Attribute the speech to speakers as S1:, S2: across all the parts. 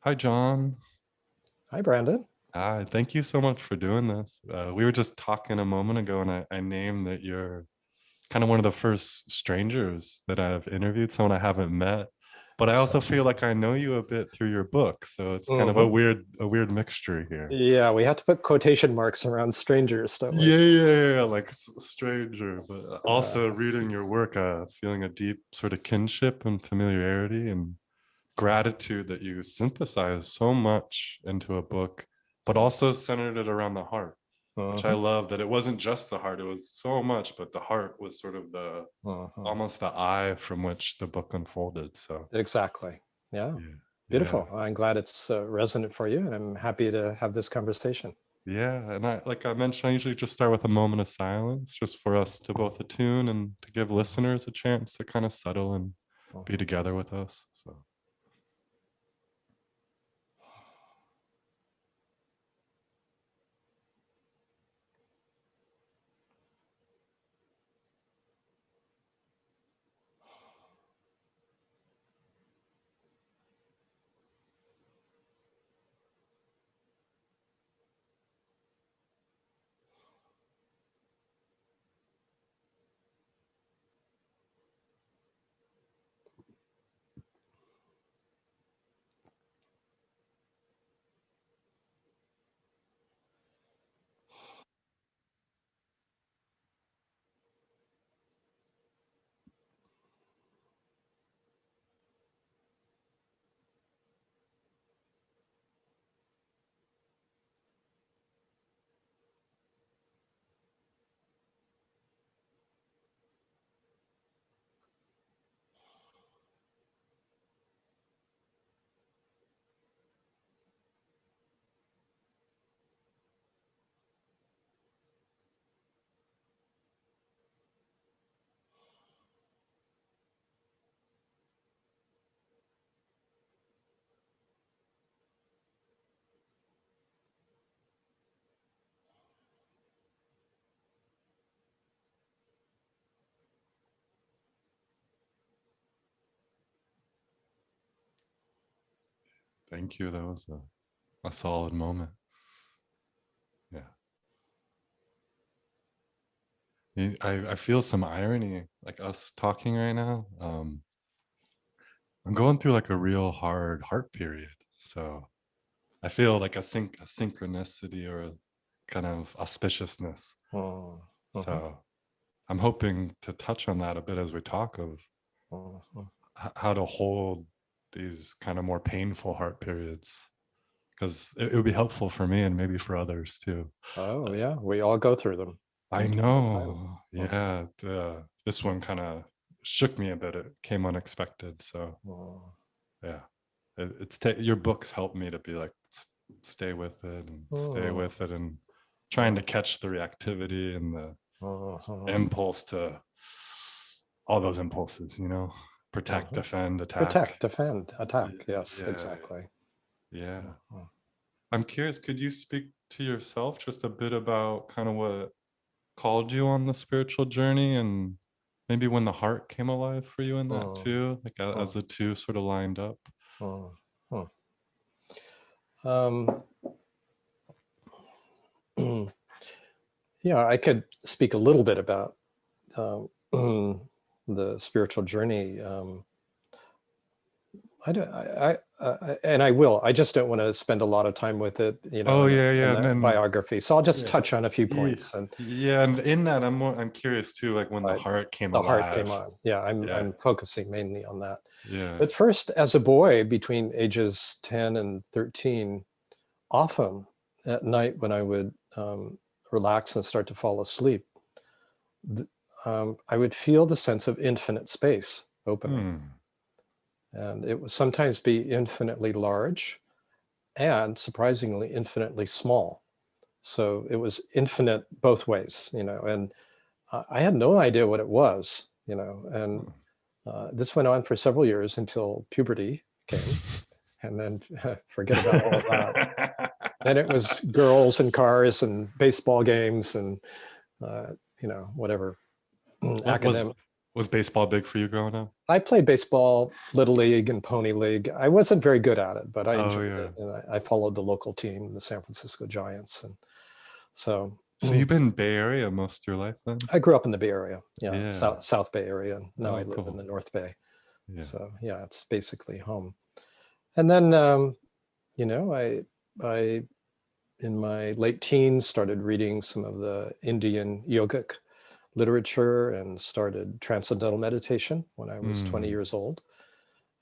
S1: Hi, John.
S2: Hi, Brandon.
S1: Hi, thank you so much for doing this. We were just talking a moment ago, and I named that you're kind of one of the first strangers that I've interviewed, someone I haven't met. But I also
S2: So,
S1: feel like I know you a bit through your book, so it's kind of
S2: mhm.
S1: a weird mixture here.
S2: Yeah, we have to put quotation marks around strangers, don't we?
S1: Yeah, like stranger, but
S2: Uh,
S1: also reading your work, feeling a deep sort of kinship and familiarity and gratitude that you synthesize so much into a book, but also centered it around the heart, which I
S2: mhm,
S1: love that it wasn't just the heart, it was so much, but the heart was sort of the
S2: mhm.
S1: almost the eye from which the book unfolded. So
S2: Exactly. Yeah,
S1: yeah, yeah,
S2: beautiful. I'm glad it's resonant for you, and I'm happy to have this conversation.
S1: yeah. And like I mentioned, I usually just start with a moment of silence just for us to both attune and to give listeners a chance to kind of settle and be
S2: Mhm.
S1: together with us. So thank you. That was a solid moment. Yeah. I feel some irony, like us talking right now. I'm going through like a real hard heart period. So I feel like a synchronicity or a kind of auspiciousness.
S2: Mhm, mhm,
S1: So I'm hoping to touch on that a bit as we talk of
S2: mhm.
S1: how to hold these kind of more painful heart periods because it would be helpful for me and maybe for others too.
S2: Oh,
S1: Uh,
S2: yeah, we all go through them
S1: I
S2: all the time.
S1: know.
S2: Mhm,
S1: Yeah. This one kind of shook me a bit. It came unexpected. So
S2: mhm,
S1: yeah, your books help me to be like, stay with it and stay
S2: mhm,
S1: with it and trying to
S2: mhm,
S1: catch the reactivity and the
S2: mhm,
S1: impulse to all those impulses, protect,
S2: mhm.
S1: defend, attack.
S2: Protect, defend, attack. Yes,
S1: Yeah.
S2: exactly.
S1: Yeah.
S2: Mhm.
S1: I'm curious, could you speak to yourself just a bit about kind of what called you on the spiritual journey and maybe when the heart came alive for you in that
S2: Mhm,
S1: too, like as
S2: mhm,
S1: the two sort of lined up?
S2: mhm, mhm. Um, yeah, I could speak a little bit about um, the spiritual journey. I don't, and I will. I just don't want to spend a lot of time with it,
S1: Oh yeah,
S2: in
S1: yeah. And
S2: the
S1: then
S2: biography. So I'll just
S1: yeah.
S2: touch on a few
S1: Yeah,
S2: points. And
S1: yeah, and in that, I'm curious too, like when the
S2: but
S1: heart came
S2: the heart came
S1: alive.
S2: on. Yeah,
S1: Yeah,
S2: I'm focusing mainly on that.
S1: yeah.
S2: But first, as a boy, between ages 10 and 13, often at night when I would relax and start to fall asleep, I would feel the sense of infinite space opening.
S1: Hmm.
S2: And it would sometimes be infinitely large and surprisingly infinitely small. So it was infinite both ways, and I had no idea what it was, and this went on for several years until puberty came, and then forget about all of that. Then it was girls and cars and baseball games and, whatever,
S1: What was
S2: academic.
S1: Was baseball big for you growing up?
S2: I played baseball, Little League and Pony League. I wasn't very good at it, but I
S1: Oh
S2: enjoyed
S1: yeah.
S2: it. And I followed the local team, the San Francisco Giants. And so
S1: So you've been Bay Area most of your life then?
S2: I grew up in the Bay Area. Yeah,
S1: Yeah.
S2: South Bay Area. And now I
S1: Oh,
S2: live in
S1: cool.
S2: the North Bay.
S1: Yeah.
S2: So yeah, it's basically home. And then, I in my late teens started reading some of the Indian yogic literature and started Transcendental Meditation when I was 20
S1: Mm.
S2: years old.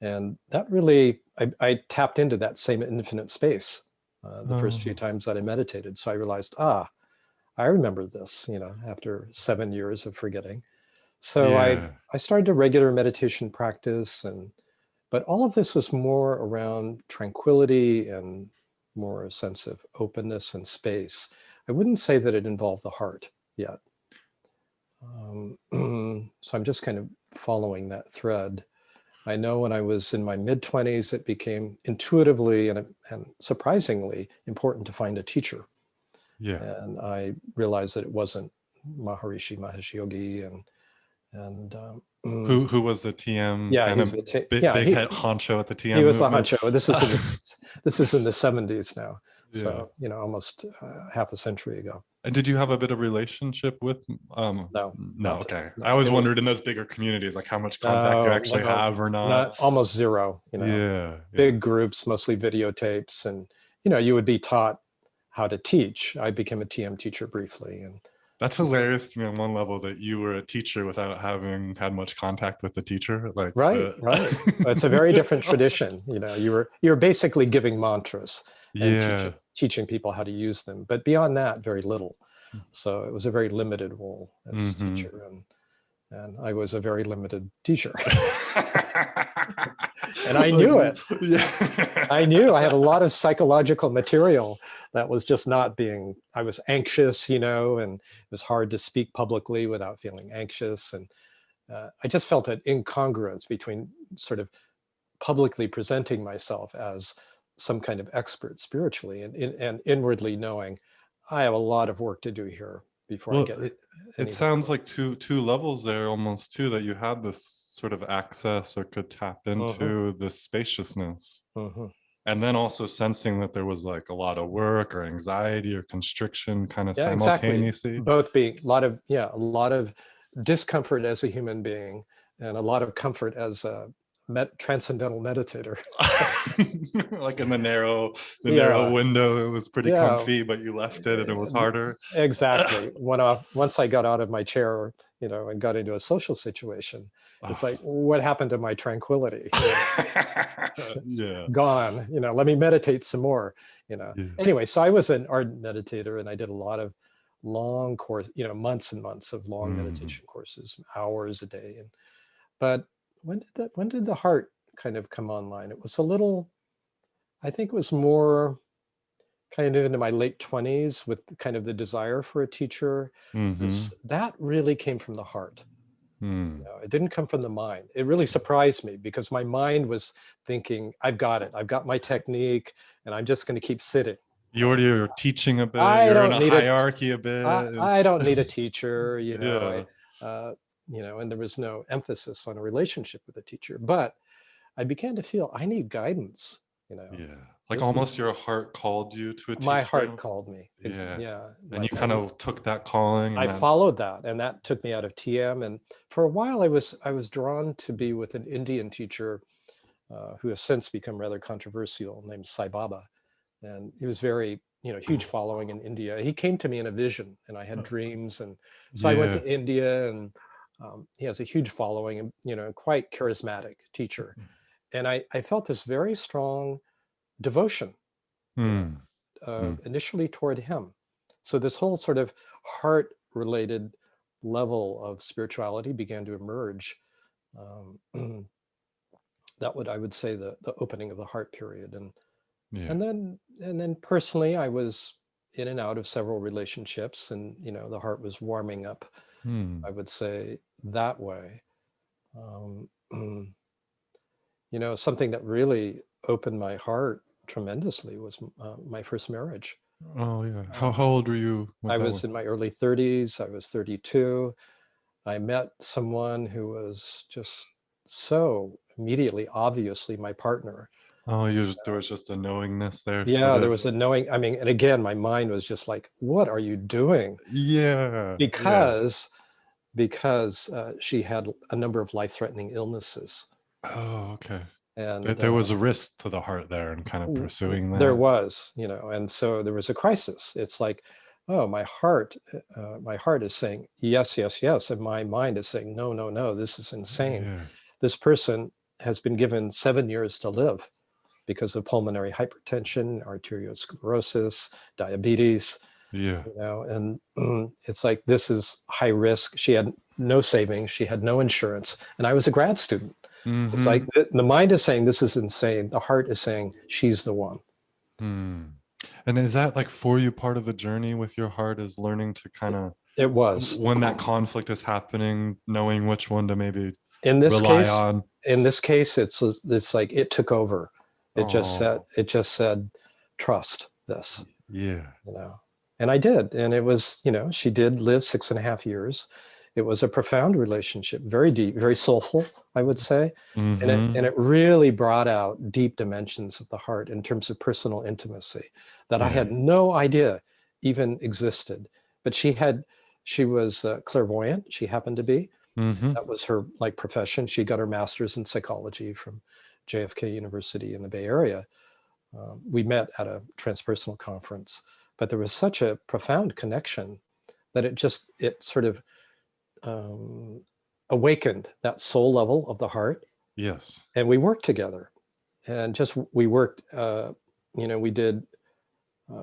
S2: And that really, I tapped into that same infinite space the first few
S1: Oh.
S2: times that I meditated. So I realized, I remember this, after 7 years of forgetting. So
S1: Yeah.
S2: I started a regular meditation practice, but all of this was more around tranquility and more a sense of openness and space. I wouldn't say that it involved the heart yet. So I'm just kind of following that thread. I know when I was in my mid-20s, it became intuitively and surprisingly important to find a teacher.
S1: Yeah.
S2: And I realized that it wasn't Maharishi Mahesh Yogi and
S1: Who was the TM
S2: yeah,
S1: kind
S2: he's
S1: of
S2: the
S1: big
S2: yeah
S1: big head honcho at the
S2: he
S1: TM
S2: was the
S1: movement?
S2: honcho. This is in the 70s now,
S1: Yeah.
S2: so almost half a century ago.
S1: And did you have a bit of relationship with
S2: No,
S1: no, okay. I
S2: no,
S1: always
S2: it was
S1: wondered in those bigger communities like how much contact you
S2: no,
S1: actually have or not.
S2: not almost zero.
S1: Yeah, yeah.
S2: Big groups, mostly videotapes, and you would be taught how to teach. I became a TM teacher briefly, and
S1: That's hilarious to me on one level that you were a teacher without having had much contact with the teacher. Like
S2: right,
S1: the
S2: right. It's a very different tradition. You were basically giving mantras and
S1: Yeah.
S2: teaching people how to use them, but beyond that, very little. So it was a very limited role as
S1: Mm-hmm.
S2: teacher, and I was a very limited teacher. And I knew it.
S1: Yeah.
S2: I knew I had a lot of psychological material that was just not I was anxious, and it was hard to speak publicly without feeling anxious. And I just felt an incongruence between sort of publicly presenting myself as some kind of expert spiritually and inwardly knowing I have a lot of work to do here before I
S1: Well,
S2: get
S1: it
S2: any help.
S1: sounds like two levels there almost too, that you had this sort of access or could tap
S2: Mhm,
S1: into this spaciousness.
S2: mhm.
S1: And then also sensing that there was like a lot of work or anxiety or constriction kind of
S2: Yeah, exactly.
S1: simultaneously.
S2: Both being a lot of discomfort as a human being and a lot of comfort as a transcendental meditator.
S1: Like in the narrow
S2: Yeah,
S1: window, it was pretty
S2: yeah,
S1: comfy, but you left it and it was
S2: and
S1: harder.
S2: exactly. Once I got out of my chair, and got into a social situation, it's like, what happened to my tranquility? It's
S1: Yeah.
S2: gone. Let me meditate some more.
S1: Yeah.
S2: Anyway, so I was an ardent meditator, and I did a lot of long course, months and months of long
S1: Mhm.
S2: meditation courses, hours a day. But when did the heart kind of come online? It was a little, I think it was more kind of into my late 20s with kind of the desire for a teacher.
S1: Mhm.
S2: That really came from the heart.
S1: Mm.
S2: It didn't come from the mind. It really surprised me because my mind was thinking, I've got it. I've got my technique, and I'm just going to keep sitting.
S1: You're teaching a bit,
S2: I
S1: you're in
S2: don't
S1: a
S2: need a
S1: hierarchy a bit. And
S2: I don't need a teacher.
S1: yeah.
S2: And there was no emphasis on a relationship with a teacher. But I began to feel I need guidance. You know,
S1: Yeah. Like
S2: this
S1: almost
S2: is
S1: your heart called you to a
S2: my heart
S1: teacher.
S2: called me.
S1: Yeah.
S2: Yeah,
S1: And you
S2: like
S1: kind of took that calling and
S2: I
S1: then
S2: followed that, and that took me out of TM. And for a while, I was drawn to be with an Indian teacher who has since become rather controversial, named Sai Baba, and he was very huge following in India. He came to me in a vision, and I had dreams, and so I went
S1: yeah.
S2: to India, and he has a huge following, and quite charismatic teacher. And I felt this very strong devotion, you know,
S1: Mm. Mm.
S2: initially toward him. So this whole sort of heart related level of spirituality began to emerge. Um, that would, I would say, the opening of the heart period.
S1: Yeah.
S2: And then personally, I was in and out of several relationships, and the heart was warming up,
S1: Mm.
S2: I would say, that way. Um, something that really opened my heart tremendously was my first marriage.
S1: Oh yeah. How
S2: Um,
S1: old were you when
S2: I
S1: that
S2: was
S1: one?
S2: in my early 30s. I was 32. I met someone who was just so immediately, obviously my partner.
S1: Oh, there was just a knowingness there, sort
S2: Yeah, there
S1: of.
S2: was a knowing. I mean, and again, my mind was just like, what are you doing?
S1: Yeah, yeah.
S2: Because she had a number of life-threatening illnesses.
S1: Oh, okay.
S2: And
S1: There was a risk to the heart there and kind of pursuing
S2: there
S1: that.
S2: was, and so there was a crisis. It's like, oh, my heart is saying yes, yes, yes, and my mind is saying no, no, no, this is insane.
S1: Yeah,
S2: This person has been given 7 years to live because of pulmonary hypertension, arteriosclerosis, diabetes,
S1: yeah.
S2: and it's like, this is high risk. She had no savings, she had no insurance, and I was a grad student. It's
S1: Mm-hmm.
S2: like the mind is saying this is insane. The heart is saying she's the one.
S1: Hmm. And is that like for you part of the journey with your heart is learning to kind of
S2: It was.
S1: when that conflict is happening, knowing which one to maybe
S2: In this
S1: rely
S2: case,
S1: on?
S2: it's like it took over.
S1: Oh,
S2: It just said, trust this,
S1: yeah.
S2: you know. And I did. And it was, she did live 6.5 years. It was a profound relationship, very deep, very soulful, I would say. And
S1: Mm-hmm.
S2: it really brought out deep dimensions of the heart in terms of personal intimacy that I
S1: Yeah.
S2: had no idea even existed. But she was clairvoyant. She happened to be.
S1: Mm-hmm.
S2: That was her like profession. She got her master's in psychology from JFK University in the Bay Area. We met at a transpersonal conference, but there was such a profound connection that it sort of um, awakened that soul level of the heart.
S1: Yes.
S2: And we worked together, and we worked,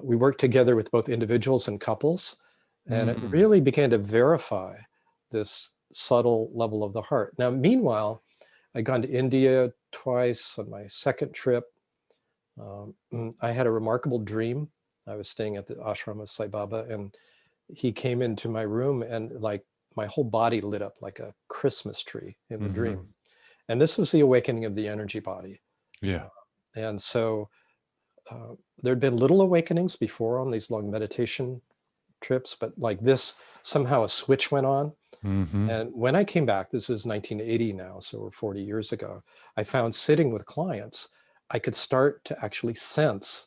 S2: we worked together with both individuals and couples. And it
S1: Mm.
S2: really began to verify this subtle level of the heart. Now, meanwhile, I'd gone to India twice on my second trip. I had a remarkable dream. I was staying at the ashram of Sai Baba, and he came into my room, and like my whole body lit up like a Christmas tree in the
S1: Mm-hmm.
S2: dream. And this was the awakening of the energy body.
S1: Yeah.
S2: And so there'd been little awakenings before on these long meditation trips, but like this, somehow a switch went on.
S1: Mm-hmm.
S2: And when I came back, this is 1980 now, so we're 40 years ago, I found sitting with clients, I could start to actually sense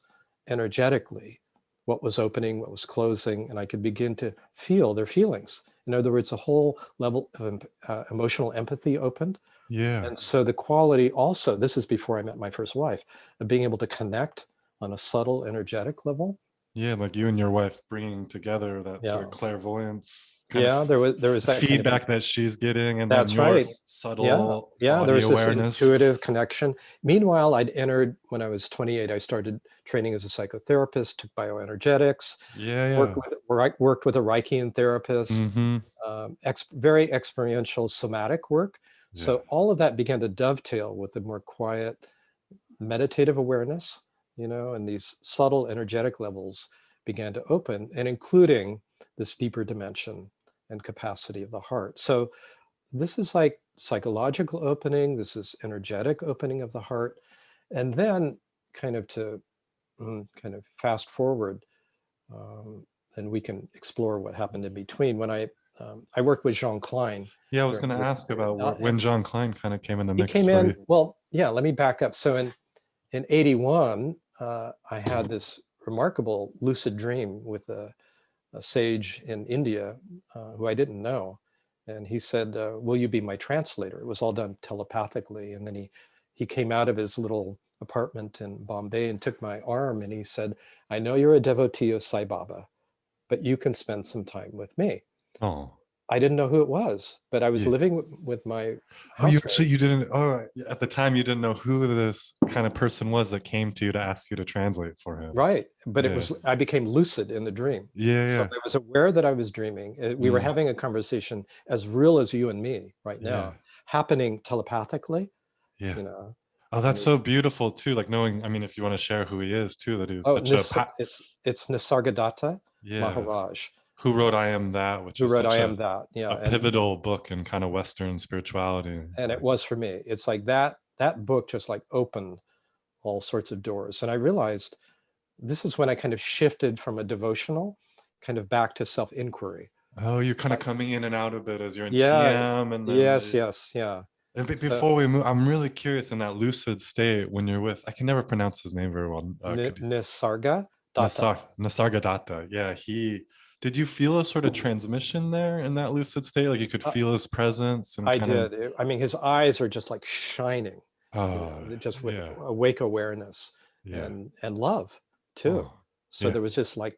S2: energetically what was opening, what was closing, and I could begin to feel their feelings. In other words, a whole level of emotional empathy opened.
S1: Yeah.
S2: And so the quality also, this is before I met my first wife, of being able to connect on a subtle energetic level.
S1: Yeah. Like you and your wife bringing together that sort
S2: Yeah.
S1: of clairvoyance kind of
S2: Yeah, there was that kind of
S1: feedback that she's getting, and then
S2: that's
S1: your
S2: right. Yeah.
S1: subtle
S2: Yeah, there
S1: body
S2: was this
S1: awareness.
S2: intuitive connection. Meanwhile, I'd entered when I was 28, I started training as a psychotherapist, took bioenergetics,
S1: Yeah. Yeah.
S2: worked with a Reichian therapist,
S1: Mm-hmm.
S2: very experiential somatic work.
S1: Yeah.
S2: So all of that began to dovetail with the more quiet meditative awareness, and these subtle energetic levels began to open, and including this deeper dimension and capacity of the heart. So this is like psychological opening, this is energetic opening of the heart. And then kind of to kind of fast forward, um, and we can explore what happened in between. When I worked with Jean Klein
S1: Yeah. I was
S2: during
S1: going to
S2: this
S1: ask
S2: period.
S1: about when John Klein kind of came in the
S2: He
S1: mix
S2: came
S1: for
S2: in,
S1: you.
S2: well, yeah, let me back up. So in 81, I had this remarkable lucid dream with a sage in India who I didn't know. And he said, will you be my translator? It was all done telepathically. And then he came out of his little apartment in Bombay and took my arm, and he said, I know you're a devotee of Sai Baba, but you can spend some time with me.
S1: Oh.
S2: I didn't know who it was, but I was
S1: Yeah.
S2: living with my
S1: Oh,
S2: housemate.
S1: you didn't. Oh, at the time you didn't know who this kind of person was that came to you to ask you to translate for him.
S2: Right. But
S1: Yeah.
S2: I became lucid in the dream.
S1: Yeah.
S2: So
S1: Yeah.
S2: I was aware that I was dreaming. We were
S1: Mm,
S2: having a conversation as real as you and me right
S1: yeah.
S2: now, happening telepathically,
S1: Yeah.
S2: you know.
S1: Oh,
S2: And
S1: that's so beautiful too. Like knowing. I mean, if you want to share who he is too, that he's
S2: oh,
S1: such a
S2: it's Nisargadatta
S1: yeah.
S2: Maharaj,
S1: Who wrote "I Am That," which
S2: who
S1: is
S2: wrote I
S1: such
S2: Am That.
S1: a
S2: Yeah.
S1: pivotal book in kind of Western spirituality.
S2: And it
S1: Like,
S2: was for me. It's like that book just like opened all sorts of doors. And I realized this is when I kind of shifted from a devotional kind of back to self-inquiry.
S1: Oh, you're kind of
S2: But
S1: coming in and out a bit as you're in
S2: yeah,
S1: TM, and then
S2: yes, yes, yeah.
S1: and
S2: So
S1: before we move, I'm really curious in that lucid state when you're with. I can never pronounce his name very well.
S2: Nisarga Datta.
S1: Nasargadatta. Yeah, he. Did you feel a sort of transmission there in that lucid state? Like you could
S2: Uh,
S1: feel his presence and
S2: I
S1: kind of.
S2: did. I mean, his eyes are just like shining,
S1: Oh,
S2: just with
S1: yeah,
S2: awake awareness
S1: yeah.
S2: and love too.
S1: Oh,
S2: So
S1: yeah.
S2: there was just like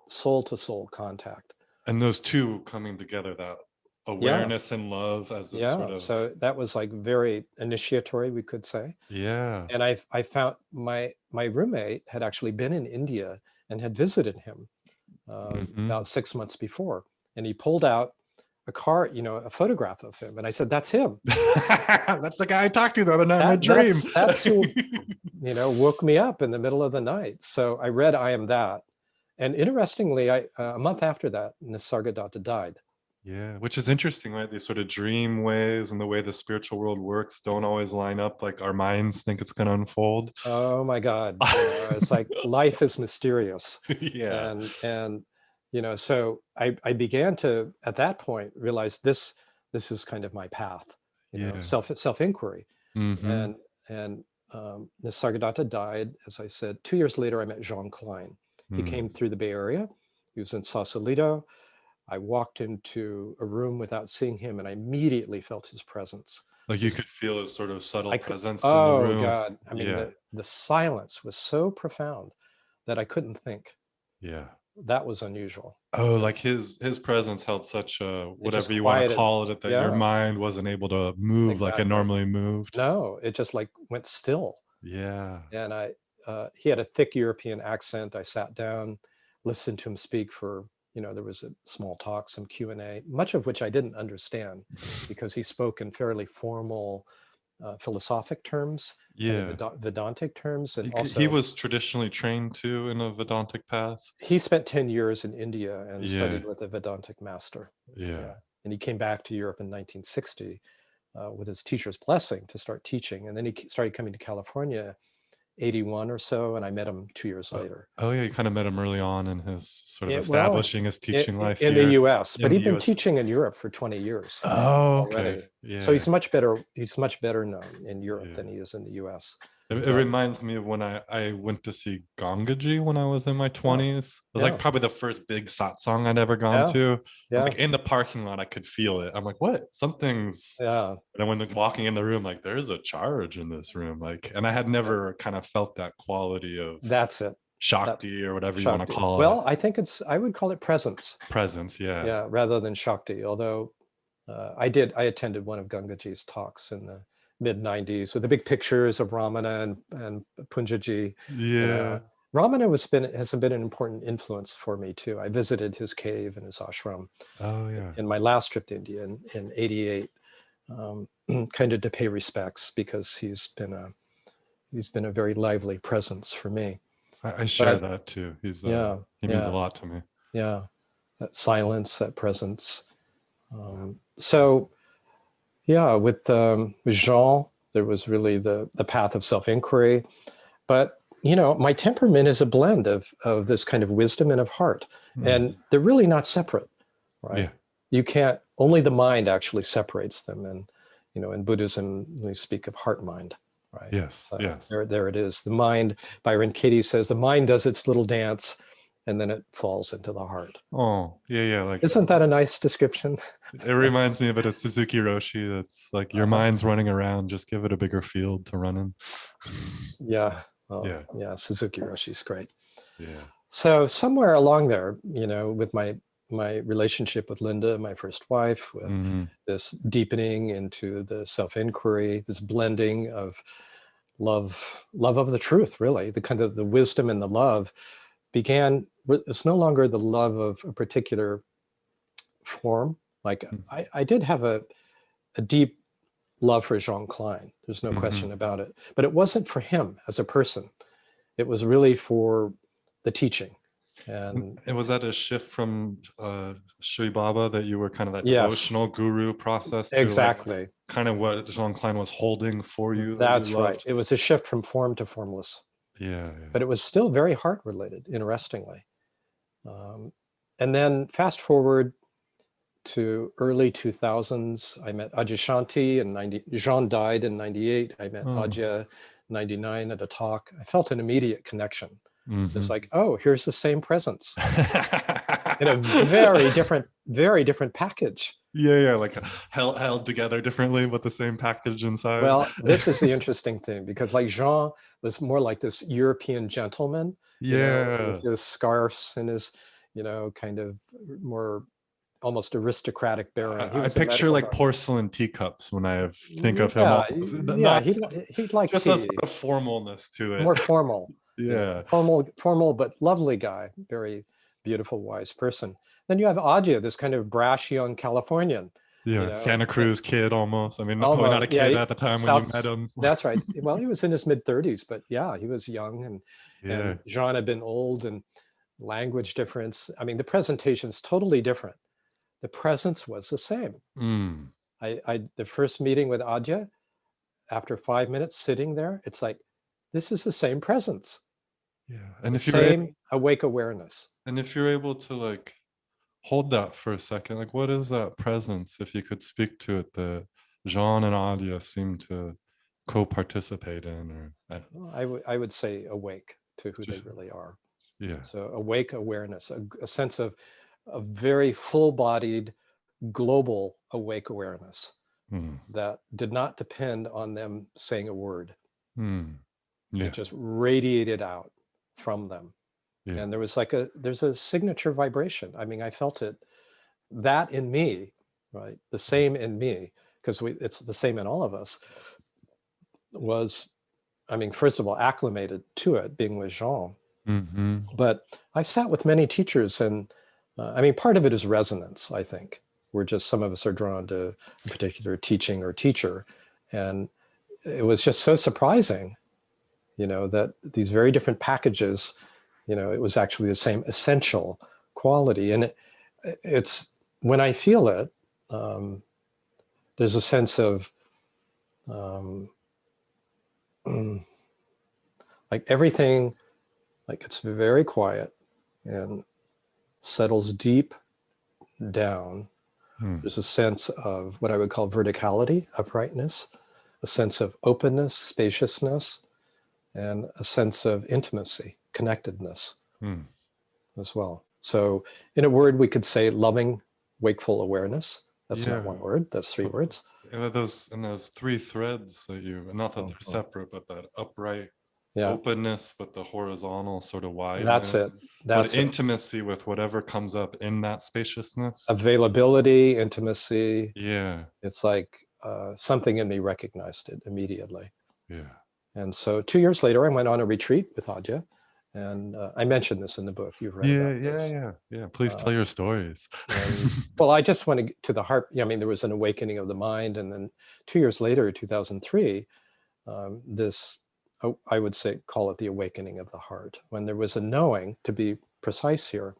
S2: soul to soul contact.
S1: And those two coming together, that
S2: Yeah,
S1: awareness and love as this sort
S2: yeah.
S1: of.
S2: So that was like very initiatory, we could say.
S1: Yeah.
S2: And I found my roommate had actually been in India and had visited him
S1: Hmm.
S2: about 6 months before, and he pulled out a card, a photograph of him, and I said, "That's him.
S1: That's the guy I talked to the other night in my
S2: That
S1: dream.
S2: that's who woke me up in the middle of the night." So I read "I Am That," and interestingly, a month after that, Nisargadatta died.
S1: Yeah, which is interesting, right? These sort of dream ways and the way the spiritual world works don't always line up like our minds think it's going to unfold.
S2: Oh my God, it's like life is mysterious,
S1: Yeah,
S2: and so I began to at that point realize this is kind of my path,
S1: yeah.
S2: self inquiry,
S1: Hmm.
S2: and Nisargadatta died, as I said. 2 years later, I met Jean Klein. He came
S1: Mm.
S2: through the Bay Area. He was in Sausalito. I walked into a room without seeing him, and I immediately felt his presence.
S1: Like you
S2: His,
S1: could feel a sort of subtle
S2: I could,
S1: presence in the
S2: oh
S1: room.
S2: God, I mean,
S1: Yeah,
S2: the silence was so profound that I couldn't think.
S1: yeah.
S2: That was unusual.
S1: Oh, like his presence held such a
S2: It just
S1: whatever you want to
S2: quieted.
S1: call it that your
S2: Yeah,
S1: mind wasn't able to move like it
S2: exactly.
S1: normally moved.
S2: No, it just like went still.
S1: Yeah.
S2: And he had a thick European accent. I sat down, listened to him speak for, there was a small talk, some Q&A, much of which I didn't understand because he spoke in fairly formal philosophic terms, kind of
S1: Yeah.
S2: Vedantic terms. And
S1: He
S2: also,
S1: was traditionally trained too in a Vedantic path.
S2: he spent 10 years in India and
S1: Yeah.
S2: studied with a Vedantic master.
S1: Yeah.
S2: Yeah. And he came back to Europe in 1960 with his teacher's blessing to start teaching. And then he started coming to California 81 or so, and I met him 2 years
S1: Oh,
S2: later.
S1: oh yeah, you kind of met him early on in his sort of
S2: Well,
S1: establishing his teaching life
S2: in the
S1: here
S2: US, but
S1: in the
S2: he'd been
S1: US.
S2: teaching in Europe for 20 years
S1: Oh, okay.
S2: already. So
S1: Yeah.
S2: he's much better known in Europe
S1: Yeah.
S2: than he is in the US.
S1: It
S2: But
S1: reminds me of when I went to see Gangaji when I was in my
S2: oh,
S1: 20s. It was like
S2: yeah,
S1: probably the first big satsang I'd ever gone
S2: yeah,
S1: to. And
S2: yeah,
S1: like in the parking lot, I could feel it. I'm like, what? Something's.
S2: yeah.
S1: And then when walking in the room, like there's a charge in this room. Like, and I had never kind of felt that quality of
S2: That's it. That
S1: Shakti or whatever you want to
S2: Shakti.
S1: call it.
S2: Well, I would call it presence.
S1: Presence. Yeah.
S2: Yeah, rather than Shakti. Although I attended one of Gangaji's talks in the mid 90s with the big pictures of Ramana and Punjaji. You know,
S1: Yeah.
S2: Ramana has been an important influence for me too. I visited his cave and his ashram
S1: Oh, yeah.
S2: in my last trip to India in '88, kind of to pay respects because he's been a very lively presence for me.
S1: I
S2: But
S1: share that too.
S2: yeah,
S1: He means a
S2: yeah,
S1: lot to me.
S2: yeah, that silence, that presence. So yeah, with Jean, there was really the path of self-inquiry. But my temperament is a blend of this kind of wisdom and of heart,
S1: Hmm.
S2: and they're really not separate, right?
S1: Yeah.
S2: You can't. Only the mind actually separates them, and in Buddhism we speak of heart mind, right?
S1: Yes.
S2: So
S1: Yes.
S2: there it is. The mind. Byron Katie says the mind does its little dance, and then it falls into the heart.
S1: Oh, yeah, yeah. Like
S2: Isn't that a nice description?
S1: it reminds me of a Suzuki Roshi that's like your
S2: Uh-huh.
S1: mind's running around, just give it a bigger field to run in.
S2: Yeah. Oh,
S1: Yeah.
S2: yeah. Suzuki Roshi's great.
S1: Yeah.
S2: So somewhere along there, with my relationship with Linda, my first wife, with
S1: Hmm.
S2: this deepening into the self-inquiry, this blending of love of the truth, really, the kind of the wisdom and the love began. It's no longer the love of a particular form. Like I did have a deep love for Jean Klein. There's no
S1: Hmm.
S2: question about it. But it wasn't for him as a person. It was really for the teaching. And
S1: And was that a shift from Shui Baba that you were kind of that
S2: yes,
S1: devotional guru process to like
S2: exactly.
S1: kind of what Jean Klein was holding for you that you
S2: That's right.
S1: loved?
S2: It was a shift from form to formless,
S1: Yeah. Yeah.
S2: but it was still very heart related, interestingly. Um, And then fast forward to early 2000s, I met Adyashanti in 90. Jean died in 98. I met
S1: Oh.
S2: Adya 99 at a talk. I felt an immediate connection. It was
S1: Mm-hmm.
S2: like, oh, here's the same presence in a very different package.
S1: Yeah, like held together differently, but the same package inside.
S2: Well, this is the interesting thing, because like Jean was more like this European gentleman, with
S1: Yeah.
S2: his scarves and his, kind of more almost aristocratic bearing. He
S1: I
S2: was a
S1: picture
S2: medical
S1: like
S2: doctor.
S1: porcelain teacups when I think of him.
S2: Yeah,
S1: Almost.
S2: yeah,
S1: Not
S2: he liked
S1: just a sort
S2: tea,
S1: of formalness to it.
S2: more formal,
S1: Yeah.
S2: formal but lovely guy, very beautiful, wise person. Then you have Adya, this kind of brash young Californian,
S1: Yeah, Santa Cruz kid almost. I mean, probably not a
S2: almost, yeah,
S1: kid at the time when you met
S2: South.
S1: him.
S2: That's right. Well, he was in his mid-30s, but yeah, he was young,
S1: Yeah.
S2: and Jean had been old, and language difference. I mean, the presentation's totally different. The presence was the same.
S1: Mm.
S2: The first meeting with Adya, after 5 minutes sitting there, it's like, this is the same presence,
S1: Yeah.
S2: the same awake awareness.
S1: and if you're able to like hold that for a second, like what is that presence, if you could speak to it, that Jean and Adia seem to co-participate in, or
S2: I would say awake to who they
S1: just
S2: really are.
S1: yeah.
S2: So awake awareness, a sense of a very full-bodied, global awake awareness
S1: Mm.
S2: that did not depend on them saying a word.
S1: Mm. Yeah.
S2: It just radiated out from them.
S1: Yeah.
S2: And there's a signature vibration. I mean, I felt it, that in me, right? The same in me, because it's the same in all of us, was, I mean, first of all, acclimated to it, being with Jean.
S1: Mm-hmm.
S2: But I've sat with many teachers, and I mean, part of it is resonance, I think. We're just, some of us are drawn to a particular teaching or teacher. And it was just so surprising, that these very different packages, it was actually the same essential quality. And it's, when I feel it, there's a sense of like everything, like it's very quiet and settles deep down. There's a sense of what I would call verticality, uprightness, a sense of openness, spaciousness, and a sense of intimacy, connectedness as well. So in a word, we could say loving, wakeful awareness. That's not one word, that's three words.
S1: And those three threads that not that they're separate, but that upright openness, but the horizontal sort of wideness.
S2: That's it. That's
S1: but intimacy with whatever comes up in that spaciousness.
S2: Availability, intimacy.
S1: Yeah.
S2: It's like something in me recognized it immediately.
S1: Yeah.
S2: And so 2 years later, I went on a retreat with Adya. And I mentioned this in the book. You've read about this.
S1: Yeah. Please tell your stories.
S2: Well, I just went to the heart. I mean, there was an awakening of the mind. And then 2 years later, 2003, I would say, call it the awakening of the heart. When there was a knowing, to be precise here,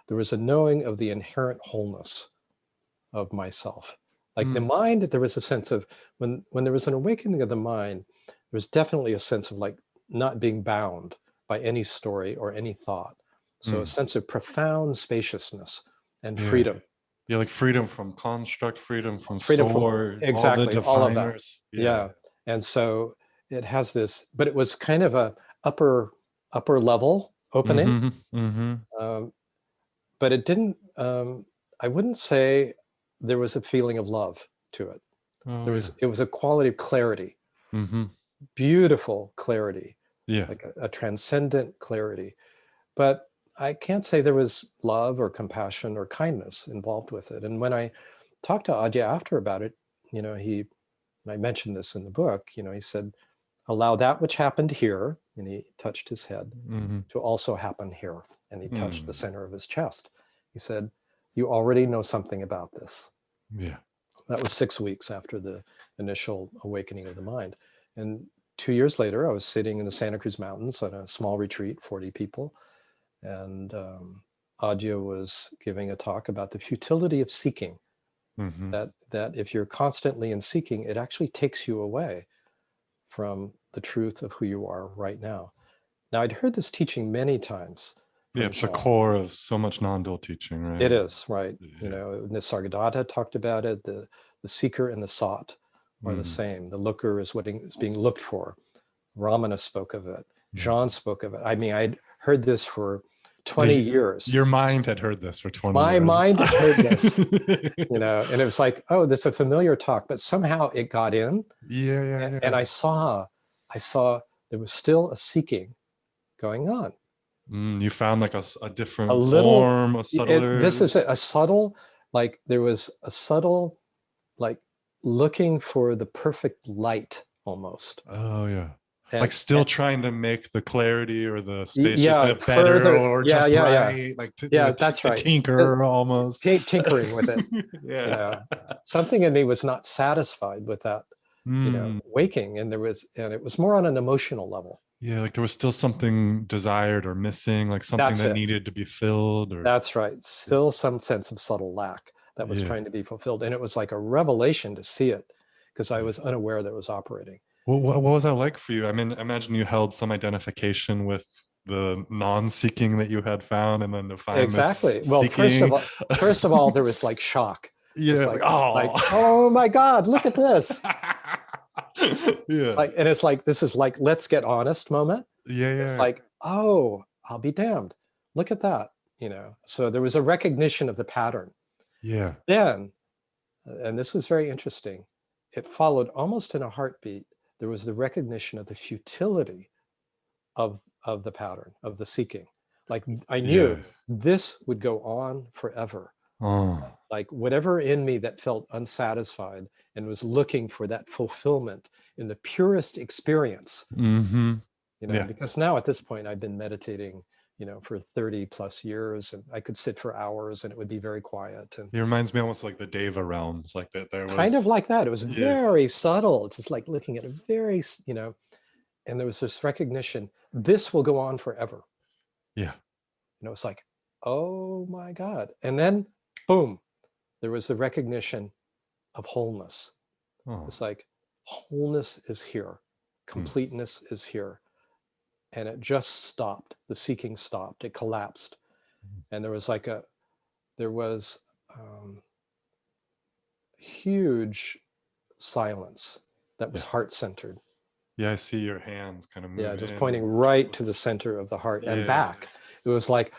S2: there was a knowing of the inherent wholeness of myself. Like the mind, there was a sense of, when there was an awakening of the mind, there was definitely a sense of like not being bound by any story or any thought. So a sense of profound spaciousness and freedom.
S1: Yeah, like freedom from construct, freedom from store,
S2: exactly, all of that.
S1: Yeah.
S2: And so it has this, but it was kind of a upper level opening. But it didn't, I wouldn't say there was a feeling of love to it. It was a quality of clarity, beautiful clarity, like a transcendent clarity. But I can't say there was love or compassion or kindness involved with it. And when I talked to Adya after about it, and I mentioned this in the book, he said, allow that which happened here, and he touched his head, to also happen here. And he touched the center of his chest. He said, you already know something about this.
S1: Yeah.
S2: That was 6 weeks after the initial awakening of the mind. And 2 years later, I was sitting in the Santa Cruz Mountains on a small retreat, 40 people. And Adya was giving a talk about the futility of seeking, that if you're constantly in seeking, it actually takes you away from the truth of who you are right now. Now, I'd heard this teaching many times,
S1: Yeah,
S2: from
S1: it's the
S2: John.
S1: core of so much non-dual teaching, right?
S2: It is, right. You
S1: Yeah.
S2: know, Nisargadatta talked about it. The seeker and the sought are the
S1: Mm,
S2: same. The looker is what is being looked for. Ramana spoke of it.
S1: mm.
S2: Jean spoke of it. I mean, I'd heard this for
S1: Yeah,
S2: 20 years.
S1: your mind had heard this for 20
S2: My
S1: years.
S2: mind had heard this, you know, and it was like, oh, this is a familiar talk, but somehow it got in.
S1: Yeah, yeah,
S2: And
S1: yeah.
S2: I saw there was still a seeking going on.
S1: You found like a
S2: A
S1: different
S2: little,
S1: form, a
S2: this
S1: subtler.
S2: is a subtle, like there was a subtle, like looking for the perfect light almost.
S1: Oh yeah. Like
S2: And,
S1: still trying to make the clarity or the
S2: yeah,
S1: spaciousness better
S2: further,
S1: or
S2: yeah,
S1: just
S2: yeah, yeah.
S1: right, like
S2: Yeah, that's
S1: a
S2: right.
S1: tinker almost.
S2: Tinkering with it, you
S1: Yeah.
S2: know. Something in me was not satisfied with that, you know,
S1: Mm.
S2: waking. And it was more on an emotional level.
S1: Yeah, like there was still something desired or missing, like something
S2: That's
S1: that
S2: it.
S1: needed to be filled or
S2: That's right. Still some sense of subtle lack that was
S1: yeah.
S2: trying to be fulfilled. And it was like a revelation to see it because I
S1: Yeah.
S2: was unaware that it was operating.
S1: Well, what was that like for you? I mean, imagine you held some identification with the non-seeking that you had found, and then to find this
S2: Exactly. Well,
S1: seeking.
S2: first of all, there was like shock.
S1: Yeah,
S2: It's
S1: like oh,
S2: oh my God, look at this.
S1: yeah,
S2: Like, and it's like, this is like, let's get honest moment.
S1: yeah,
S2: It's
S1: yeah,
S2: like, oh, I'll be damned. Look at that, you know. So there was a recognition of the pattern.
S1: yeah,
S2: Then, and this was very interesting, it followed almost in a heartbeat. There was the recognition of the futility of the pattern, of the seeking. Like I
S1: yeah.
S2: knew this would go on forever.
S1: Oh,
S2: Like whatever in me that felt unsatisfied and was looking for that fulfillment in the purest experience,
S1: mm-hmm.
S2: you know,
S1: Yeah.
S2: because now at this point I've been meditating, you know, for 30 plus years, and I could sit for hours and it would be very quiet. And
S1: It reminds me almost like the Deva realms, like that there
S2: kind of
S1: was,
S2: like that. It was
S1: yeah,
S2: very subtle, just like looking at a very, you know, and there was this recognition, this will go on forever.
S1: yeah,
S2: You know, it's like, oh my God. And then boom, there was the recognition of wholeness.
S1: oh,
S2: It's like wholeness is here,
S1: mm,
S2: completeness is here. And it just stopped. The seeking stopped. It collapsed.
S1: mm.
S2: And there was huge silence that was
S1: Yeah,
S2: heart-centered.
S1: yeah. I see your hands kind of
S2: Yeah,
S1: move
S2: just
S1: in
S2: pointing
S1: and
S2: right to the center of the heart and
S1: yeah,
S2: back. It was like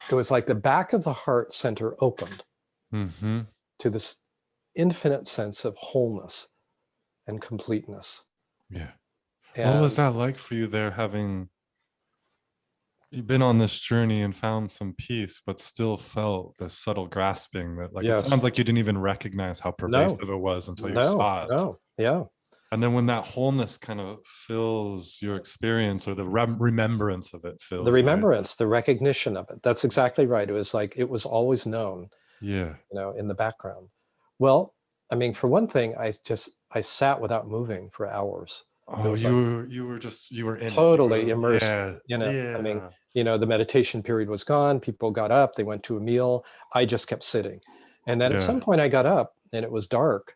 S2: the back of the heart center opened
S1: mm-hmm.
S2: to this infinite sense of wholeness and completeness.
S1: Yeah. What was
S2: And
S1: that like for you there, having you've been on this journey and found some peace, but still felt this subtle grasping that, like, it sounds
S2: yes,
S1: like you didn't even recognize how
S2: no,
S1: pervasive it was until you
S2: no,
S1: saw it.
S2: no, yeah.
S1: And then when that wholeness kind of fills your experience, or the remembrance of it
S2: The
S1: fills, right?
S2: remembrance, the recognition of it. That's exactly right. It was like it was always known,
S1: Yeah.
S2: you know, in the background. Well, I mean, for one thing, I sat without moving for hours. It
S1: Oh,
S2: was like
S1: you were in it. You
S2: totally
S1: were,
S2: immersed
S1: yeah,
S2: in it. I mean,
S1: yeah,
S2: you know, the meditation period was gone. People got up, they went to a meal. I just kept sitting. And then at
S1: yeah.
S2: some point I got up and it was dark